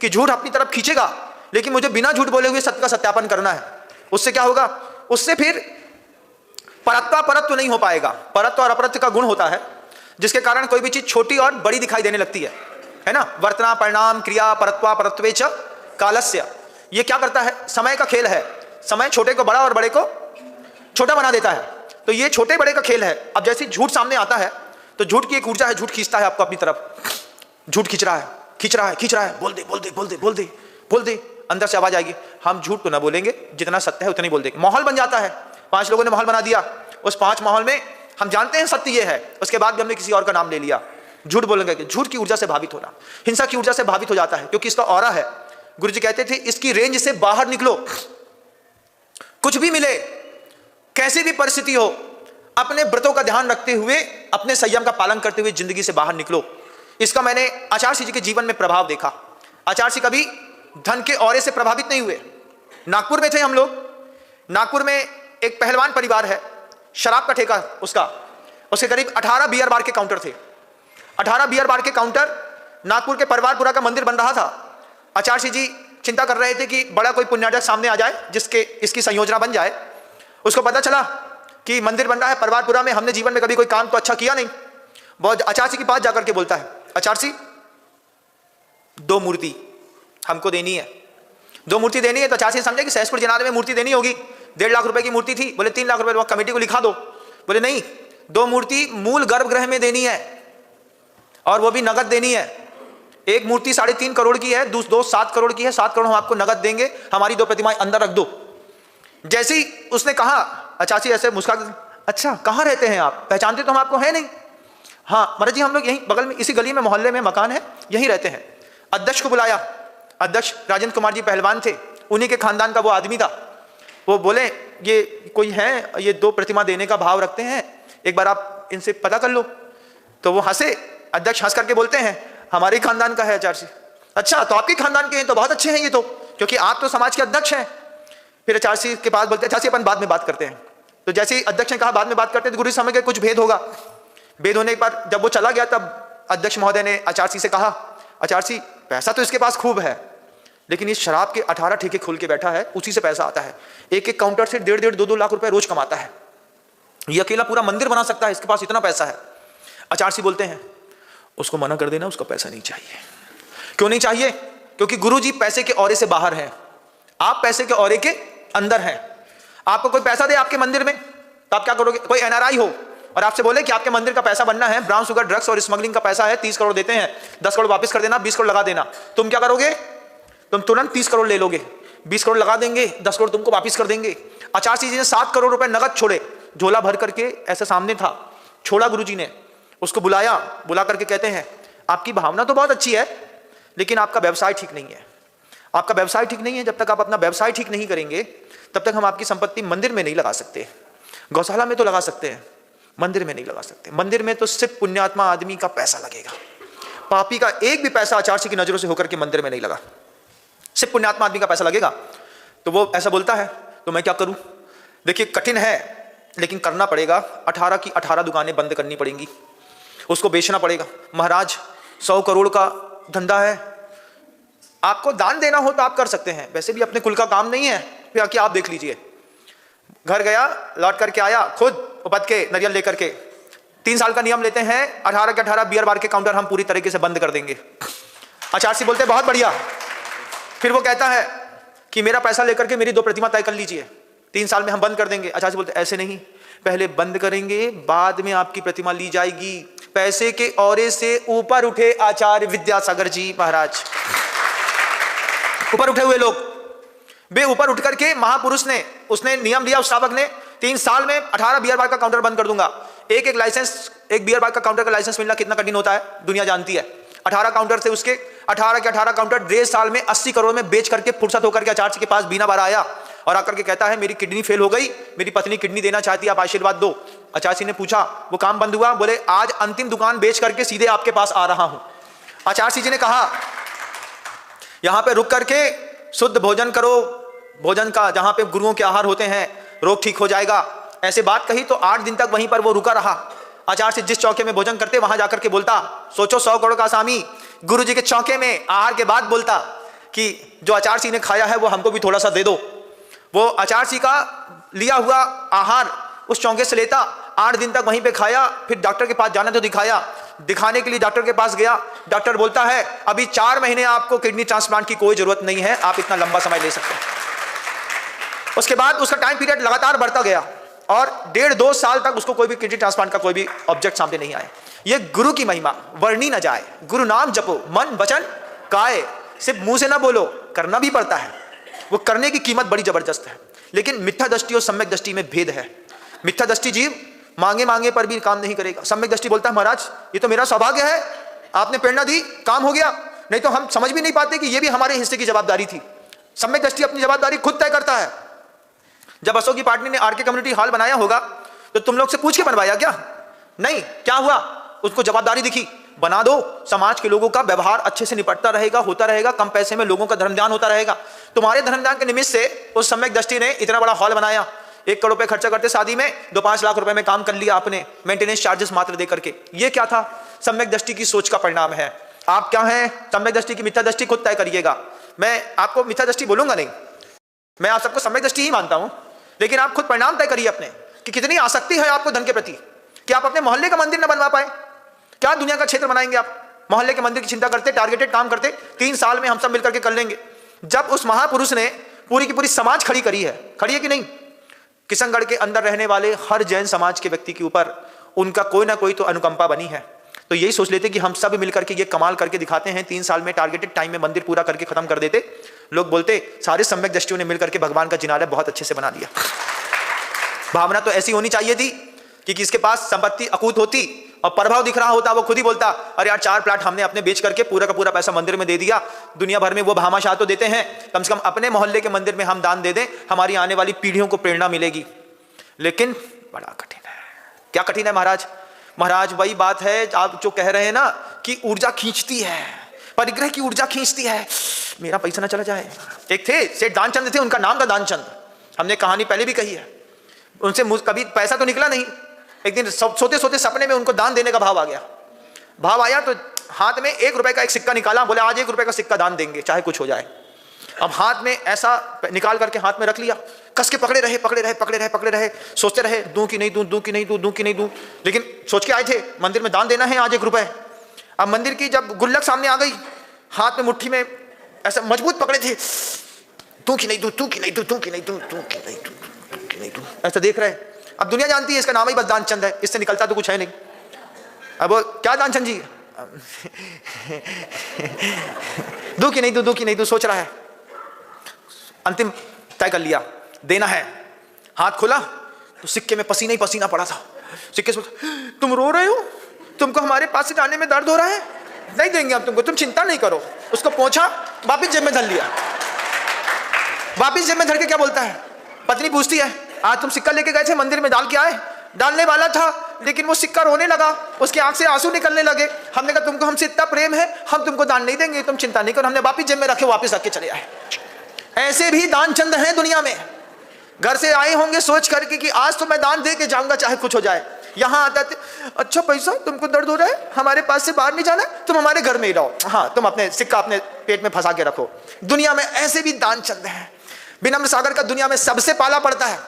Speaker 1: कि झूठ अपनी तरफ खींचेगा, लेकिन मुझे बिना झूठ बोले हुए सत्य का सत्यापन करना है, उससे क्या होगा? उससे फिर परत्व नहीं हो पाएगा। परत्व और अपरत्व का गुण होता है, जिसके कारण कोई भी चीज छोटी और बड़ी दिखाई देने लगती है ना। वर्तना परिणाम क्रिया परत्वा परत्वे च कालस्य। ये क्या करता है? समय का खेल है। समय छोटे को बड़ा और बड़े को छोटा बना देता है। तो ये छोटे बड़े का खेल है। अब जैसे झूठ सामने आता है तो झूठ की एक ऊर्जा है, झूठ खींचता है आपको अपनी तरफ। झूठ खींच रहा है, खींच रहा है, खींच रहा है, बोल दे, बोल दे, बोल दे, बोल दे, बोल दे। अंदर से आवाज आएगी, हम झूठ तो ना बोलेंगे, जितना सत्य है उतना ही बोल देंगे। माहौल बन जाता है। 5 लोगों ने माहौल बना दिया, उस 5 माहौल में हम जानते हैं सत्य ये है, उसके बाद भी हमने किसी और का नाम ले लिया। झूठ बोलेंगे कि झूठ की ऊर्जा से भावित होना, हिंसा की ऊर्जा से भावित हो जाता है, क्योंकि इसका ऑरा है। गुरुजी कहते थे इसकी रेंज से बाहर निकलो। कुछ भी मिले, कैसी भी परिस्थिति हो, अपने व्रतों का ध्यान रखते हुए, अपने संयम का पालन करते हुए जिंदगी से बाहर निकलो। इसका मैंने आचार्य जी के जीवन में प्रभाव देखा। आचार्य जी कभी धन के औरे से प्रभावित नहीं हुए। नागपुर में थे हम लोग। नागपुर में एक पहलवान परिवार है, शराब का ठेका उसके करीब 18 बियर बार के काउंटर थे। 18 बियर बार के काउंटर। नागपुर के परवारपुरा का मंदिर बन रहा था। आचार्य जी चिंता कर रहे थे कि बड़ा कोई पुण्यार्जक सामने आ जाए जिसके इसकी संयोजना बन जाए। उसको पता चला कि मंदिर बन रहा है परवारपुरा में, हमने जीवन में कभी कोई काम तो अच्छा किया नहीं। बहुत आचार्य के पास जाकर के बोलता है, आचार्य जी 2 मूर्ति हमको देनी है, 2 मूर्ति देनी है। तो आचार्य समझे कि सहसपुर जनार्दन में मूर्ति देनी होगी। 1.5 लाख रुपए की मूर्ति थी। बोले 3 लाख रुपए कमेटी को लिखा दो। बोले नहीं, 2 मूर्ति मूल गर्भगृह में देनी है और वो भी नगद देनी है। एक मूर्ति 3.5 करोड़ की है, 2 7 करोड़ की है। 7 करोड़ हम आपको नगद देंगे, हमारी 2 प्रतिमाएं अंदर रख दो। जैसे ही उसने कहा, आचार्य ऐसे मुस्कुरा, अच्छा कहाँ रहते हैं आप? पहचानते तो हम आपको है नहीं। हाँ महाराज जी, हम लोग यहीं बगल में इसी गली में मोहल्ले में मकान है, यहीं रहते हैं। अध्यक्ष को बुलाया। अध्यक्ष राजेंद्र कुमार जी पहलवान थे, उन्हीं के खानदान का वो आदमी था। वो बोले ये कोई है, ये 2 प्रतिमा देने का भाव रखते हैं, एक बार आप इनसे पता कर लो। तो वो हंसे। अध्यक्ष हंस करके बोलते हैं हमारे खानदान का है आचार्य जी। अच्छा तो आपके खानदान के हैं तो बहुत अच्छे हैं ये तो, क्योंकि आप तो समाज के अध्यक्ष हैं। फिर आचार्य जी के पास बोलते हैं, आचार्य अपन बाद में बात करते हैं। तो जैसे ही अध्यक्ष ने कहा बाद में बात करते हैं, तो गुरु समझ गए कुछ भेद होगा। भेद होने के बाद जब वो चला गया, तब अध्यक्ष महोदय ने आचार्य से कहा, आचार्य जी पैसा तो इसके पास खूब है, लेकिन ये शराब के 18 ठेके खोल के बैठा है, उसी से पैसा आता है। एक काउंटर से 1.5 2 लाख रुपए रोज कमाता है। ये अकेला पूरा मंदिर बना सकता है, इसके पास इतना पैसा है। आचार्य बोलते हैं उसको मना कर देना, उसका पैसा नहीं चाहिए। क्यों नहीं चाहिए? क्योंकि गुरुजी पैसे के औरे से बाहर हैं, आप पैसे के औरे के अंदर हैं। आपको कोई पैसा दे आपके मंदिर में तो आप क्या करोगे? कोई एनआरआई हो, और आपसे बोले कि आपके मंदिर का पैसा बनना है, ब्राउन शुगर, ड्रग्स और स्मगलिंग का पैसा है, 30 करोड़ देते हैं, 10 करोड़ वापस कर देना, 20 करोड़ लगा देना, तुम क्या करोगे? तुम तुरंत 30 करोड़ ले लोगे, 20 करोड़ लगा देंगे, 10 करोड़ तुमको वापस कर देंगे। आचार्य सिंह जी ने 7 करोड़ रुपए नगद छोड़े, झोला भर करके ऐसे सामने था, छोड़ा गुरुजी ने, उसको बुलाया, बुला करके कहते हैं आपकी भावना तो बहुत अच्छी है लेकिन आपका व्यवसाय ठीक नहीं है, आपका व्यवसाय ठीक नहीं है, जब तक आप अपना व्यवसाय ठीक नहीं करेंगे तब तक हम आपकी संपत्ति मंदिर में नहीं लगा सकते, गौशाला में तो लगा सकते हैं, मंदिर में नहीं लगा सकते। मंदिर में तो सिर्फ पुण्यात्मा आदमी का पैसा लगेगा, पापी का एक भी पैसा आचार्य सिंह की नजरों से होकर के मंदिर में नहीं लगा, सिर्फ पुण्यात्मा आदमी का पैसा लगेगा। तो वो ऐसा बोलता है, तो मैं क्या करूं? देखिए कठिन है लेकिन करना पड़ेगा, 18 की 18 दुकानें बंद करनी पड़ेंगी, उसको बेचना पड़ेगा। महाराज 100 करोड़ का धंधा है, आपको दान देना हो तो आप कर सकते हैं, वैसे भी अपने कुल का काम नहीं है, फिर आके आप देख लीजिए। घर गया, लौट करके आया, खुद उपद के नरियल लेकर के, 3 साल का नियम लेते हैं, 18 के 18 बियर बार के काउंटर हम पूरी तरीके से बंद कर देंगे। आचार्य सिंह बोलते बहुत बढ़िया। फिर वो कहता है कि मेरा पैसा लेकर के मेरी 2 प्रतिमा तय कर लीजिए, 3 साल में हम बंद कर देंगे। आचार्य बोलते ऐसे नहीं, पहले बंद करेंगे बाद में आपकी प्रतिमा ली जाएगी। पैसे के औरे से ऊपर उठे आचार्य विद्यासागर जी महाराज, ऊपर उठे हुए लोग, वे ऊपर उठ करके महापुरुष ने, उसने नियम लिया, उस श्रावक ने 3 साल में 18 बियर बार का काउंटर बंद कर दूंगा। एक लाइसेंस, एक बियर बार का काउंटर का लाइसेंस मिलना कितना कठिन होता है दुनिया जानती है। 18 काउंटर से उसके 18 के 18 काउंटर 1.5 साल में 80 करोड़ में बेच करके फुर्सत होकर के आचार्य के पास बीना बार आया और आकर के कहता है मेरी किडनी फेल हो गई, मेरी पत्नी किडनी देना चाहती है, आप आशीर्वाद दो। आचार्य सिंह ने पूछा वो काम बंद हुआ? बोले आज अंतिम दुकान बेच करके सीधे आपके पास आ रहा हूं। आचार्य सिंह जी ने कहा यहां पे रुक करके शुद्ध भोजन करो, भोजन का जहां पे गुरुओं के आहार होते हैं, रोग ठीक हो जाएगा। ऐसे बात कही तो 8 दिन तक वहीं पर वो रुका रहा। आचार्य सिंह जिस चौके में भोजन करते वहां जाकर के बोलता, सोचो 100 करोड़ का आसामी गुरु जी के चौके में आहार के बाद बोलता कि जो आचार्य सिंह ने खाया है वो हमको भी थोड़ा सा दे दो। वो आचार्य सिंह का लिया हुआ आहार उस चौके से लेता, 8 दिन तक वहीं पे खाया, फिर डॉक्टर के पास जाना तो दिखाया, दिखाने के लिए डॉक्टर के पास गया, डॉक्टर बोलता है अभी 4 महीने आपको किडनी ट्रांसप्लांट की कोई जरूरत नहीं है, आप इतना लंबा समय ले सकते हैं। उसके बाद उसका टाइम पीरियड लगातार बढ़ता गया और 1.5-2 साल तक उसको कोई भी किडनी ट्रांसप्लांट का कोई भी ऑब्जेक्ट सामने नहीं आया। ये गुरु की महिमा वर्णी न जाए, गुरु नाम जपो मन वचन काये, सिर्फ मुंह से ना बोलो, करना भी पड़ता है। वो करने की कीमत बड़ी जबरदस्त है, लेकिन मिथ्या दृष्टि और सम्यक दृष्टि में भेद है। मिथ्या दृष्टि जीव मांगे मांगे पर भी काम नहीं करेगा, सम्यक दृष्टि बोलता है महाराज ये तो मेरा सौभाग्य है, आपने प्रेरणा दी, काम हो गया, नहीं तो हम समझ भी नहीं पाते कि ये भी हमारे हिस्से की जवाबदारी थी। सम्यक दृष्टि अपनी जवाबदारी खुद तय करता है। जब अशोक की पार्टी ने आरके कम्युनिटी हॉल बनाया होगा तो तुम लोग से पूछ के बनवाया क्या? नहीं, क्या हुआ? उसको जवाबदारी दिखी, बना दो, समाज के लोगों का व्यवहार अच्छे से निपटता रहेगा, होता रहेगा, कम पैसे में लोगों का धर्म ध्यान होता रहेगा। तुम्हारे धर्म ध्यान के निमित्त से उस सम्यक दृष्टि ने इतना बड़ा हॉल बनाया, 1 करोड़ रुपए खर्चा करते शादी में, 2-5 लाख रुपए में काम कर लिया आपने, मेंटेनेंस चार्जेस मात्र दे करके। ये क्या था? सम्यक दृष्टि की सोच का परिणाम है। आप क्या हैं? सम्यक दृष्टि की मिथ्या दृष्टि खुद तय करिएगा। मैं आपको मिथ्या दृष्टि बोलूंगा नहीं, मैं आप सबको सम्यक दृष्टि ही मानता हूं, लेकिन आप खुद परिणाम तय करिए अपने कि कितनी आसक्ति है आपको धन के प्रति, कि आप अपने मोहल्ले का मंदिर न बनवा पाए। क्या दुनिया का क्षेत्र बनाएंगे आप? मोहल्ले के मंदिर की चिंता करते, टारगेटेड काम करते, 3 साल में हम सब मिलकर के कर लेंगे। जब उस महापुरुष ने पूरी की पूरी समाज खड़ी करी है, खड़ी है कि नहीं? किशनगढ़ के अंदर रहने वाले हर जैन समाज के व्यक्ति के ऊपर उनका कोई ना कोई तो अनुकंपा बनी है। तो यही सोच लेते कि हम सब मिलकर के ये कमाल करके दिखाते हैं, 3 साल में टारगेटेड टाइम में मंदिर पूरा करके खत्म कर देते। लोग बोलते सारे सम्यक दृष्टियों ने मिलकर के भगवान का जिनालय बहुत अच्छे से बना दिया। भावना तो ऐसी होनी चाहिए थी कि किसके पास संपत्ति अकूत होती और प्रभाव दिख रहा होता, वो खुद ही बोलता अरे यार 4 प्लाट हमने अपने बेच करके पूरा का पूरा पैसा मंदिर में दे दिया। दुनिया भर में वो भामाशाह तो देते हैं, कम से कम अपने मोहल्ले के मंदिर में हम दान दे दें, हमारी आने वाली पीढ़ियों को प्रेरणा मिलेगी। लेकिन बड़ा कठिन है। क्या कठिन है महाराज? महाराज वही बात है आप जो कह रहे हैं ना कि ऊर्जा खींचती है, परिग्रह की ऊर्जा खींचती है, मेरा पैसा ना चला जाए। एक थे सेठ दानचंद थे, उनका नाम था दानचंद, हमने कहानी पहले भी कही है। उनसे कभी पैसा तो निकला नहीं, एक दिन सोते सोते सपने में उनको दान देने का भाव आ गया। भाव आया तो हाथ में 1 रुपए का एक सिक्का निकाला, बोले आज 1 रुपए का सिक्का दान देंगे चाहे कुछ हो जाए। अब हाथ में ऐसा निकाल करके हाथ में रख लिया, कस के पकड़े रहे, सोचते रहे दूं कि नहीं दूं, लेकिन सोच के आए थे मंदिर में दान देना है आज 1 रुपए। अब मंदिर की जब गुल्लक सामने आ गई, हाथ में मुट्ठी में ऐसा मजबूत पकड़े थे, दूं कि नहीं दूं, ऐसा देख रहे। अब दुनिया जानती है इसका नाम ही बस दानचंद है, इससे निकलता तो कुछ है नहीं। अब वो क्या दानचंद जी दू कि नहीं दू की नहीं दू, सोच रहा है। अंतिम तय कर लिया, देना है। हाथ खोला तो सिक्के में पसीना ही पसीना पड़ा था। सिक्के सोच, तुम रो रहे हो, तुमको हमारे पास से जाने में दर्द हो रहा है, नहीं देंगे हम तुमको, तुम चिंता नहीं करो। उसको पहुंचा, वापिस जेब में धर लिया। वापिस जेब में धर के क्या बोलता है, पत्नी पूछती है आज तुम सिक्का लेके गए थे मंदिर में, डाल के आए? डालने वाला था लेकिन वो सिक्का रोने लगा, उसकी आंख से आंसू निकलने लगे। हमने कहा तुमको हमसे इतना प्रेम है, हम तुमको दान नहीं देंगे, तुम चिंता नहीं करो। हमने वापिस जेब में रखे, वापिस रख के चले आए। ऐसे भी दानचंद हैं दुनिया में। घर से आए होंगे सोच करके कि आज तो मैं दान दे के जाऊंगा चाहे कुछ हो जाए। यहाँ आता थे, अच्छा पैसा तुमको दर्द हो रहा है, हमारे पास से बाहर नहीं जाना, तुम हमारे घर में ही रहो, हाँ तुम अपने सिक्का अपने पेट में फंसा के रखो। दुनिया में ऐसे भी दानचंद हैं। विनम्र सागर का दुनिया में सबसे पाला पड़ता है।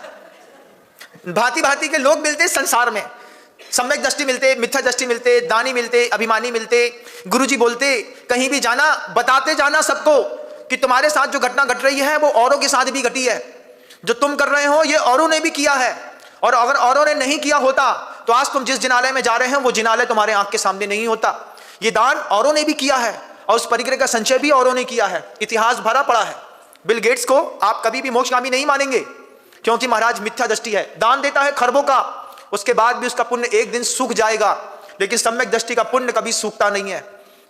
Speaker 1: भांति भांति के लोग मिलते संसार में, सम्यक दृष्टि मिलते, मिथ्या दृष्टि मिलते, दानी मिलते, अभिमानी मिलते। गुरुजी बोलते कहीं भी जाना बताते जाना सबको कि तुम्हारे साथ जो घटना घट रही है वो औरों के साथ भी घटी है। जो तुम कर रहे हो ये औरों ने भी किया है, और अगर औरों ने नहीं किया होता तो आज तुम जिस जिनालय में जा रहे हैं वो जिनालय तुम्हारे आंख के सामने नहीं होता। ये दान औरों ने भी किया है और उस परिग्रह का संचय भी औरों ने किया है। इतिहास भरा पड़ा है। बिल गेट्स को आप कभी भी मोक्षगामी नहीं मानेंगे, क्योंकि महाराज मिथ्या दृष्टि है। दान देता है खरबों का, उसके बाद भी उसका पुण्य एक दिन सूख जाएगा, लेकिन सम्यक दृष्टि का पुण्य कभी सूखता नहीं है,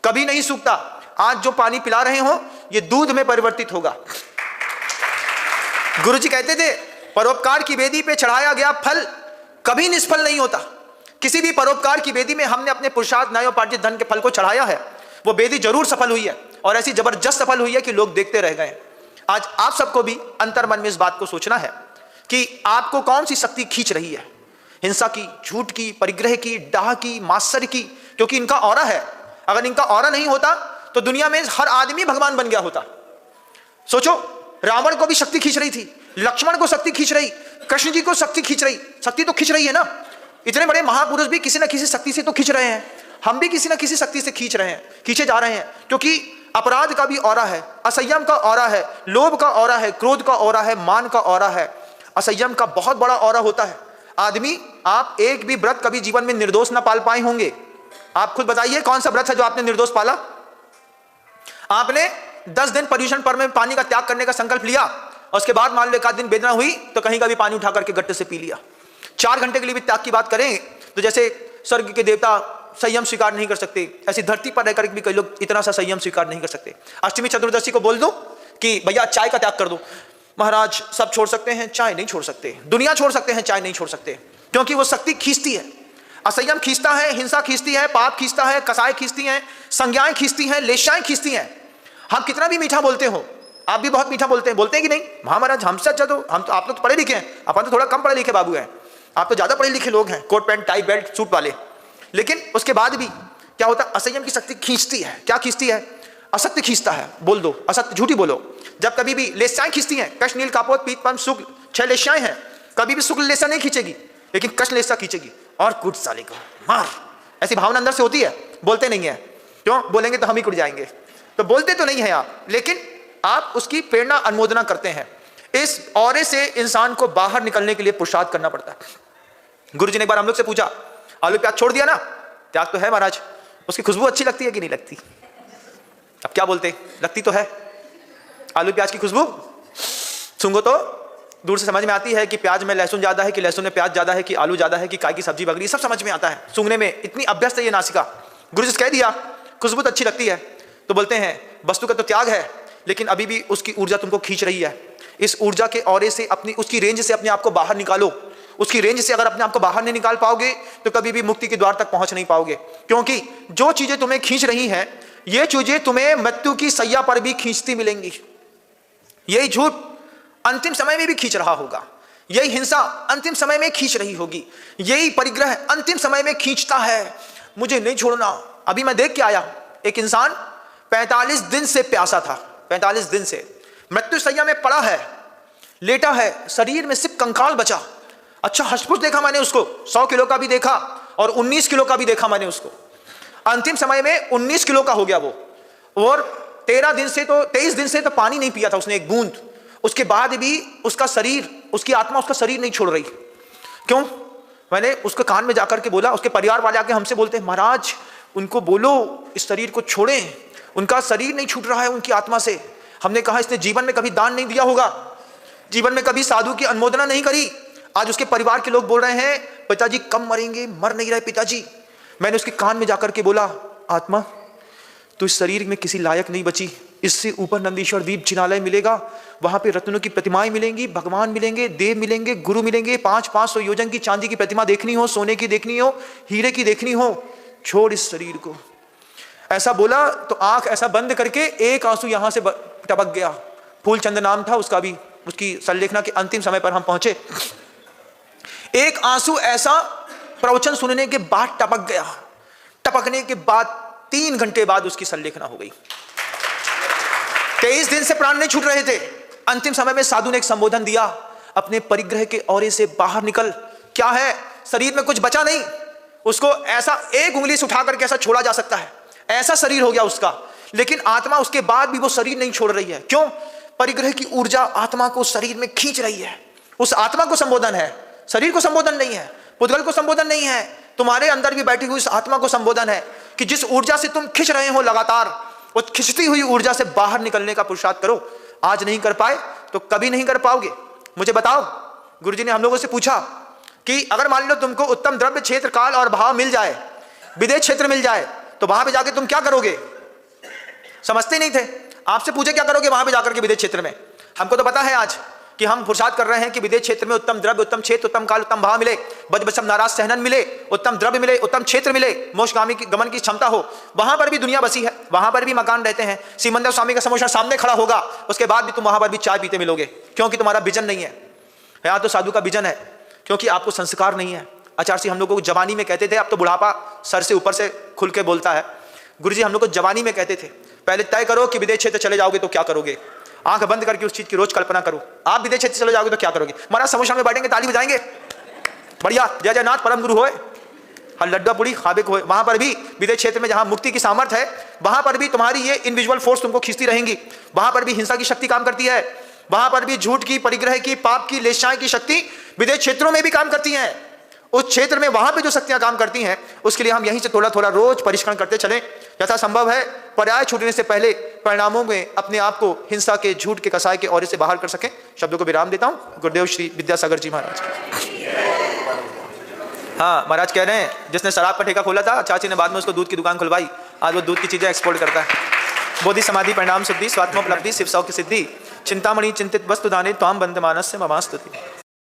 Speaker 1: कभी नहीं सूखता। आज जो पानी पिला रहे हो ये दूध में परिवर्तित होगा। गुरुजी कहते थे परोपकार की वेदी पे चढ़ाया गया फल कभी निष्फल नहीं होता। किसी भी परोपकार की वेदी में हमने अपने पुरुषार्थ न्यायोपार्जित धन के फल को चढ़ाया है, वो वेदी जरूर सफल हुई है, और ऐसी जबरदस्त सफल हुई है कि लोग देखते रह गए। आज आप सबको भी अंतर मन में इस बात को सोचना है कि आपको कौन सी शक्ति खींच रही है, हिंसा की, झूठ की, परिग्रह की, डाह की, मात्सर्य की, क्योंकि इनका ऑरा है। अगर इनका ऑरा नहीं होता तो दुनिया में हर आदमी भगवान बन गया होता। सोचो, रावण को भी शक्ति खींच रही थी, लक्ष्मण को शक्ति खींच रही, कृष्ण जी को शक्ति खींच रही। शक्ति तो खींच रही है ना। इतने बड़े महापुरुष भी किसी ना किसी शक्ति से तो खींच रहे हैं। हम भी किसी ना किसी शक्ति से खींच रहे हैं, खींचे जा रहे हैं, क्योंकि अपराध का भी ऑरा है, असंयम का ऑरा है, लोभ का ऑरा है, क्रोध का ऑरा है, मान का ऑरा है, असंयम का बहुत बड़ा ऑरा होता है। आदमी, आप एक भी व्रत कभी जीवन में निर्दोष ना पाल पाए होंगे। आप खुद बताइए कौन सा व्रत है जो आपने निर्दोष पाला। आपने 10 दिन पर्यूषण पर्व में पानी का त्याग करने का संकल्प लिया, और उसके बाद मान लो एक आध दिन वेदना हुई तो कहीं का भी पानी उठा करके गट्टे से पी लिया। 4 घंटे के लिए भी त्याग की बात करें तो जैसे स्वर्ग के देवता संयम स्वीकार नहीं कर सकते, ऐसी धरती पर रहकर भी कई लोग इतना सा संयम स्वीकार नहीं कर सकते। अष्टमी चतुर्दशी को बोल दो कि भैया चाय का त्याग कर दो, महाराज सब छोड़ सकते हैं, चाय नहीं छोड़ सकते, दुनिया छोड़ सकते हैं, चाय नहीं छोड़ सकते, क्योंकि वो शक्ति खींचती है। असंयम खींचता है, हिंसा खींचती है, पाप खींचता है, कसाय खींचती हैं, संज्ञाएं खींचती हैं, लेशाएं खींचती हैं। हम कितना भी मीठा बोलते हो, आप भी बहुत मीठा बोलते हैं कि नहीं? हाँ महाराज, हमसे अच्छा तो हम तो, आप लोग तो पढ़े लिखे हैं, अपन तो थोड़ा कम पढ़े लिखे बाबू हैं, आप तो ज्यादा पढ़े लिखे लोग हैं, coat pant tie belt suit वाले। लेकिन उसके बाद भी क्या होता है, असंयम की शक्ति खींचती है। क्या खींचती है? असत्य खींचता है, बोल दो असत्य, झूठी बोलो। जब कभी भी लेशाएं खींचती हैं, कष्ट नील कापोत पीत पम शुक्ल 6 लेशाएं हैं, कभी भी शुक्ल लेसा नहीं खींचेगी, लेकिन कष्ट लेसा खींचेगी, और कूट साले को मार, ऐसी भावना अंदर से होती है। बोलते नहीं है, क्यों? बोलेंगे तो हम ही कुट जाएंगे, तो बोलते तो नहीं है आप, लेकिन आप उसकी प्रेरणा अनुमोदना करते हैं। इस औरे से इंसान को बाहर निकलने के लिए पुरुषार्थ करना पड़ता है। गुरुजी ने एक बार हम लोग से पूछा, आलू प्याज छोड़ दिया ना? त्याग तो है महाराज, उसकी खुशबू अच्छी लगती है कि नहीं लगती? अब क्या बोलते, लगती तो है। आलू प्याज की खुशबू सूंघो तो दूर से समझ में आती है कि प्याज में लहसुन ज्यादा है, कि लहसुन में प्याज ज्यादा है, कि आलू ज्यादा है, कि काय की सब्जी बगड़ी, सब समझ में आता है सूंघने में। इतनी अभ्यस्त है ये नासिका। गुरुजी से कह दिया खुशबू तो अच्छी लगती है, तो बोलते हैं वस्तु का तो त्याग है, लेकिन अभी भी उसकी ऊर्जा तुमको खींच रही है। इस ऊर्जा के औरे से, अपनी उसकी रेंज से अपने आप को बाहर निकालो। उसकी रेंज से अगर अपने आप को बाहर नहीं निकाल पाओगे तो कभी भी मुक्ति के द्वार तक पहुंच नहीं पाओगे, क्योंकि जो चीजें तुम्हें खींच रही हैं ये चीजें तुम्हें मृत्यु की सैया पर भी खींचती मिलेंगी। यही झूठ अंतिम समय में भी खींच रहा होगा, यही हिंसा अंतिम समय में खींच रही होगी, यही परिग्रह अंतिम समय में खींचता है, मुझे नहीं छोड़ना। अभी मैं देख के आया, एक इंसान 45 दिन से प्यासा था, 45 दिन से मृत्यु सैया में पड़ा है, लेटा है, शरीर में सिर्फ कंकाल बचा। अच्छा हष्टपुष्ट देखा मैंने उसको, 100 किलो का भी देखा और 19 किलो का भी देखा मैंने उसको। अंतिम समय में 19 किलो का हो गया वो, और 23 दिन से तो पानी नहीं पिया था उसने, एक बूंद। उसके बाद भी उसका शरीर, उसकी आत्मा उसका शरीर नहीं छोड़ रही। क्यों? मैंने उसके कान में जाकर के बोला, उसके परिवार वाले आके हमसे बोलते हैं महाराज उनको बोलो इस शरीर को छोड़ें, उनका शरीर नहीं छूट रहा है उनकी आत्मा से। हमने कहा इसने जीवन में कभी दान नहीं दिया होगा, जीवन में कभी साधु की अनुमोदना नहीं करी। आज उसके परिवार के लोग बोल रहे हैं पिताजी कब मरेंगे, मर नहीं रहे पिताजी। मैंने उसके कान में जाकर के बोला आत्मा तू इस शरीर में किसी लायक नहीं बची, इससे ऊपर नंदीश्वर द्वीप जिनालय मिलेगा, वहां पे रत्नों की प्रतिमाएं मिलेंगी, भगवान मिलेंगे, देव मिलेंगे, गुरु मिलेंगे। 500-500 योजन की चांदी की प्रतिमा देखनी हो, सोने की देखनी हो, हीरे की देखनी हो, छोड़ इस शरीर को। ऐसा बोला तो आंख ऐसा बंद करके एक आंसू यहां से टपक गया। फूलचंद नाम था उसका भी। उसकी संलेखना के अंतिम समय पर हम पहुंचे, एक आंसू ऐसा प्रवचन सुनने के बाद टपक गया। टपकने के बाद 3 घंटे बाद उसकी संलेखना हो गई। 23 दिन से प्राण नहीं छूट रहे थे। अंतिम समय में साधु ने एक संबोधन दिया, अपने परिग्रह के औरे से बाहर निकल। क्या है, शरीर में कुछ बचा नहीं, उसको ऐसा एक उंगली से उठा करके ऐसा छोड़ा जा सकता है, ऐसा शरीर हो गया उसका। लेकिन आत्मा उसके बाद भी वो शरीर नहीं छोड़ रही है। क्यों? परिग्रह की ऊर्जा आत्मा को शरीर में खींच रही है। उस आत्मा को संबोधन है, शरीर को संबोधन नहीं है, पुद्गल को संबोधन नहीं है। तुम्हारे अंदर भी बैठी हुई इस आत्मा को संबोधन है कि जिस ऊर्जा से तुम खिंच रहे हो लगातार, वो खिंचती हुई ऊर्जा से बाहर निकलने का पुरुषार्थ करो। आज नहीं कर पाए तो कभी नहीं कर पाओगे। मुझे बताओ, गुरुजी ने हम लोगों से पूछा कि अगर मान लो तुमको उत्तम द्रव्य क्षेत्र काल और भाव मिल जाए, विदेश क्षेत्र मिल जाए, तो वहां पे जाके तुम क्या करोगे? समझते नहीं थे। आपसे पूछे क्या करोगे वहां पे जाकर के विदेश क्षेत्र में? हमको तो पता है आज कि हम पुरुषार्थ कर रहे हैं कि विदेश क्षेत्र में उत्तम द्रव्य, उत्तम क्षेत्र, उत्तम काल, उत्तम भाव मिले, बजबसम नाराज सहनन मिले, उत्तम द्रव्य मिले, उत्तम क्षेत्र मिले, मोक्षगामी की गमन की क्षमता हो। वहां पर भी दुनिया बसी है, वहां पर भी मकान रहते हैं, सिमंदर स्वामी का समोसा सामने खड़ा होगा, उसके बाद भी तुम वहां पर भी चाय पीते मिलोगे, क्योंकि तुम्हारा विजन नहीं है। यहाँ तो साधु का विजन है, क्योंकि आपको संस्कार नहीं है। आचार्य जी हम लोगों को जवानी में कहते थे, अब तो बुढ़ापा सर से ऊपर से खुल के बोलता है। गुरुजी हम लोग को जवानी में कहते थे, पहले तय करो कि विदेश क्षेत्र चले जाओगे तो क्या करोगे, आंख बंद करके उस चीज की रोज कल्पना करो। आप विदेश क्षेत्र चले जाओगे तो क्या करोगे? महाराज समोसा में बैठेंगे, ताली बजाएंगे, बढ़िया, जय जयनाथ परम गुरु होए, हर लड्डा पूरी खाबिक होए। वहां पर भी विदेश क्षेत्र में जहां मुक्ति की सामर्थ्य है, वहां पर भी तुम्हारी ये इनविजुअल फोर्स तुमको खींचती रहेंगी। वहां पर भी हिंसा की शक्ति काम करती है, वहां पर भी झूठ की, परिग्रह की, पाप की, लेशाएं की शक्ति विदेश क्षेत्रों में भी काम करती है। उस क्षेत्र में वहां पे जो शक्तियां काम करती हैं, उसके लिए हम यहीं से थोड़ा थोड़ा रोज परिष्करण करते चलें। यथा संभव है पर्याय छूटने से पहले परिणामों में अपने आप को हिंसा के, झूठ के, कसाय के औरे से बाहर कर सकें। शब्दों को विराम देता हूं। गुरुदेव श्री विद्यासागर जी महाराज। हाँ, महाराज कह रहे हैं जिसने शराब का ठेका खोला था, चाची ने बाद में उसको दूध की दुकान खुलवाई, आज वो दूध की चीजें एक्सपोर्ट करता है। बोधि समाधि परिणाम सिद्धि, स्वात्मोपलब्धि, शिव सौ की सिद्धि, चिंतामणि चिंतित वस्तु दाने त्वाम बंद मानस से ममास्तुति।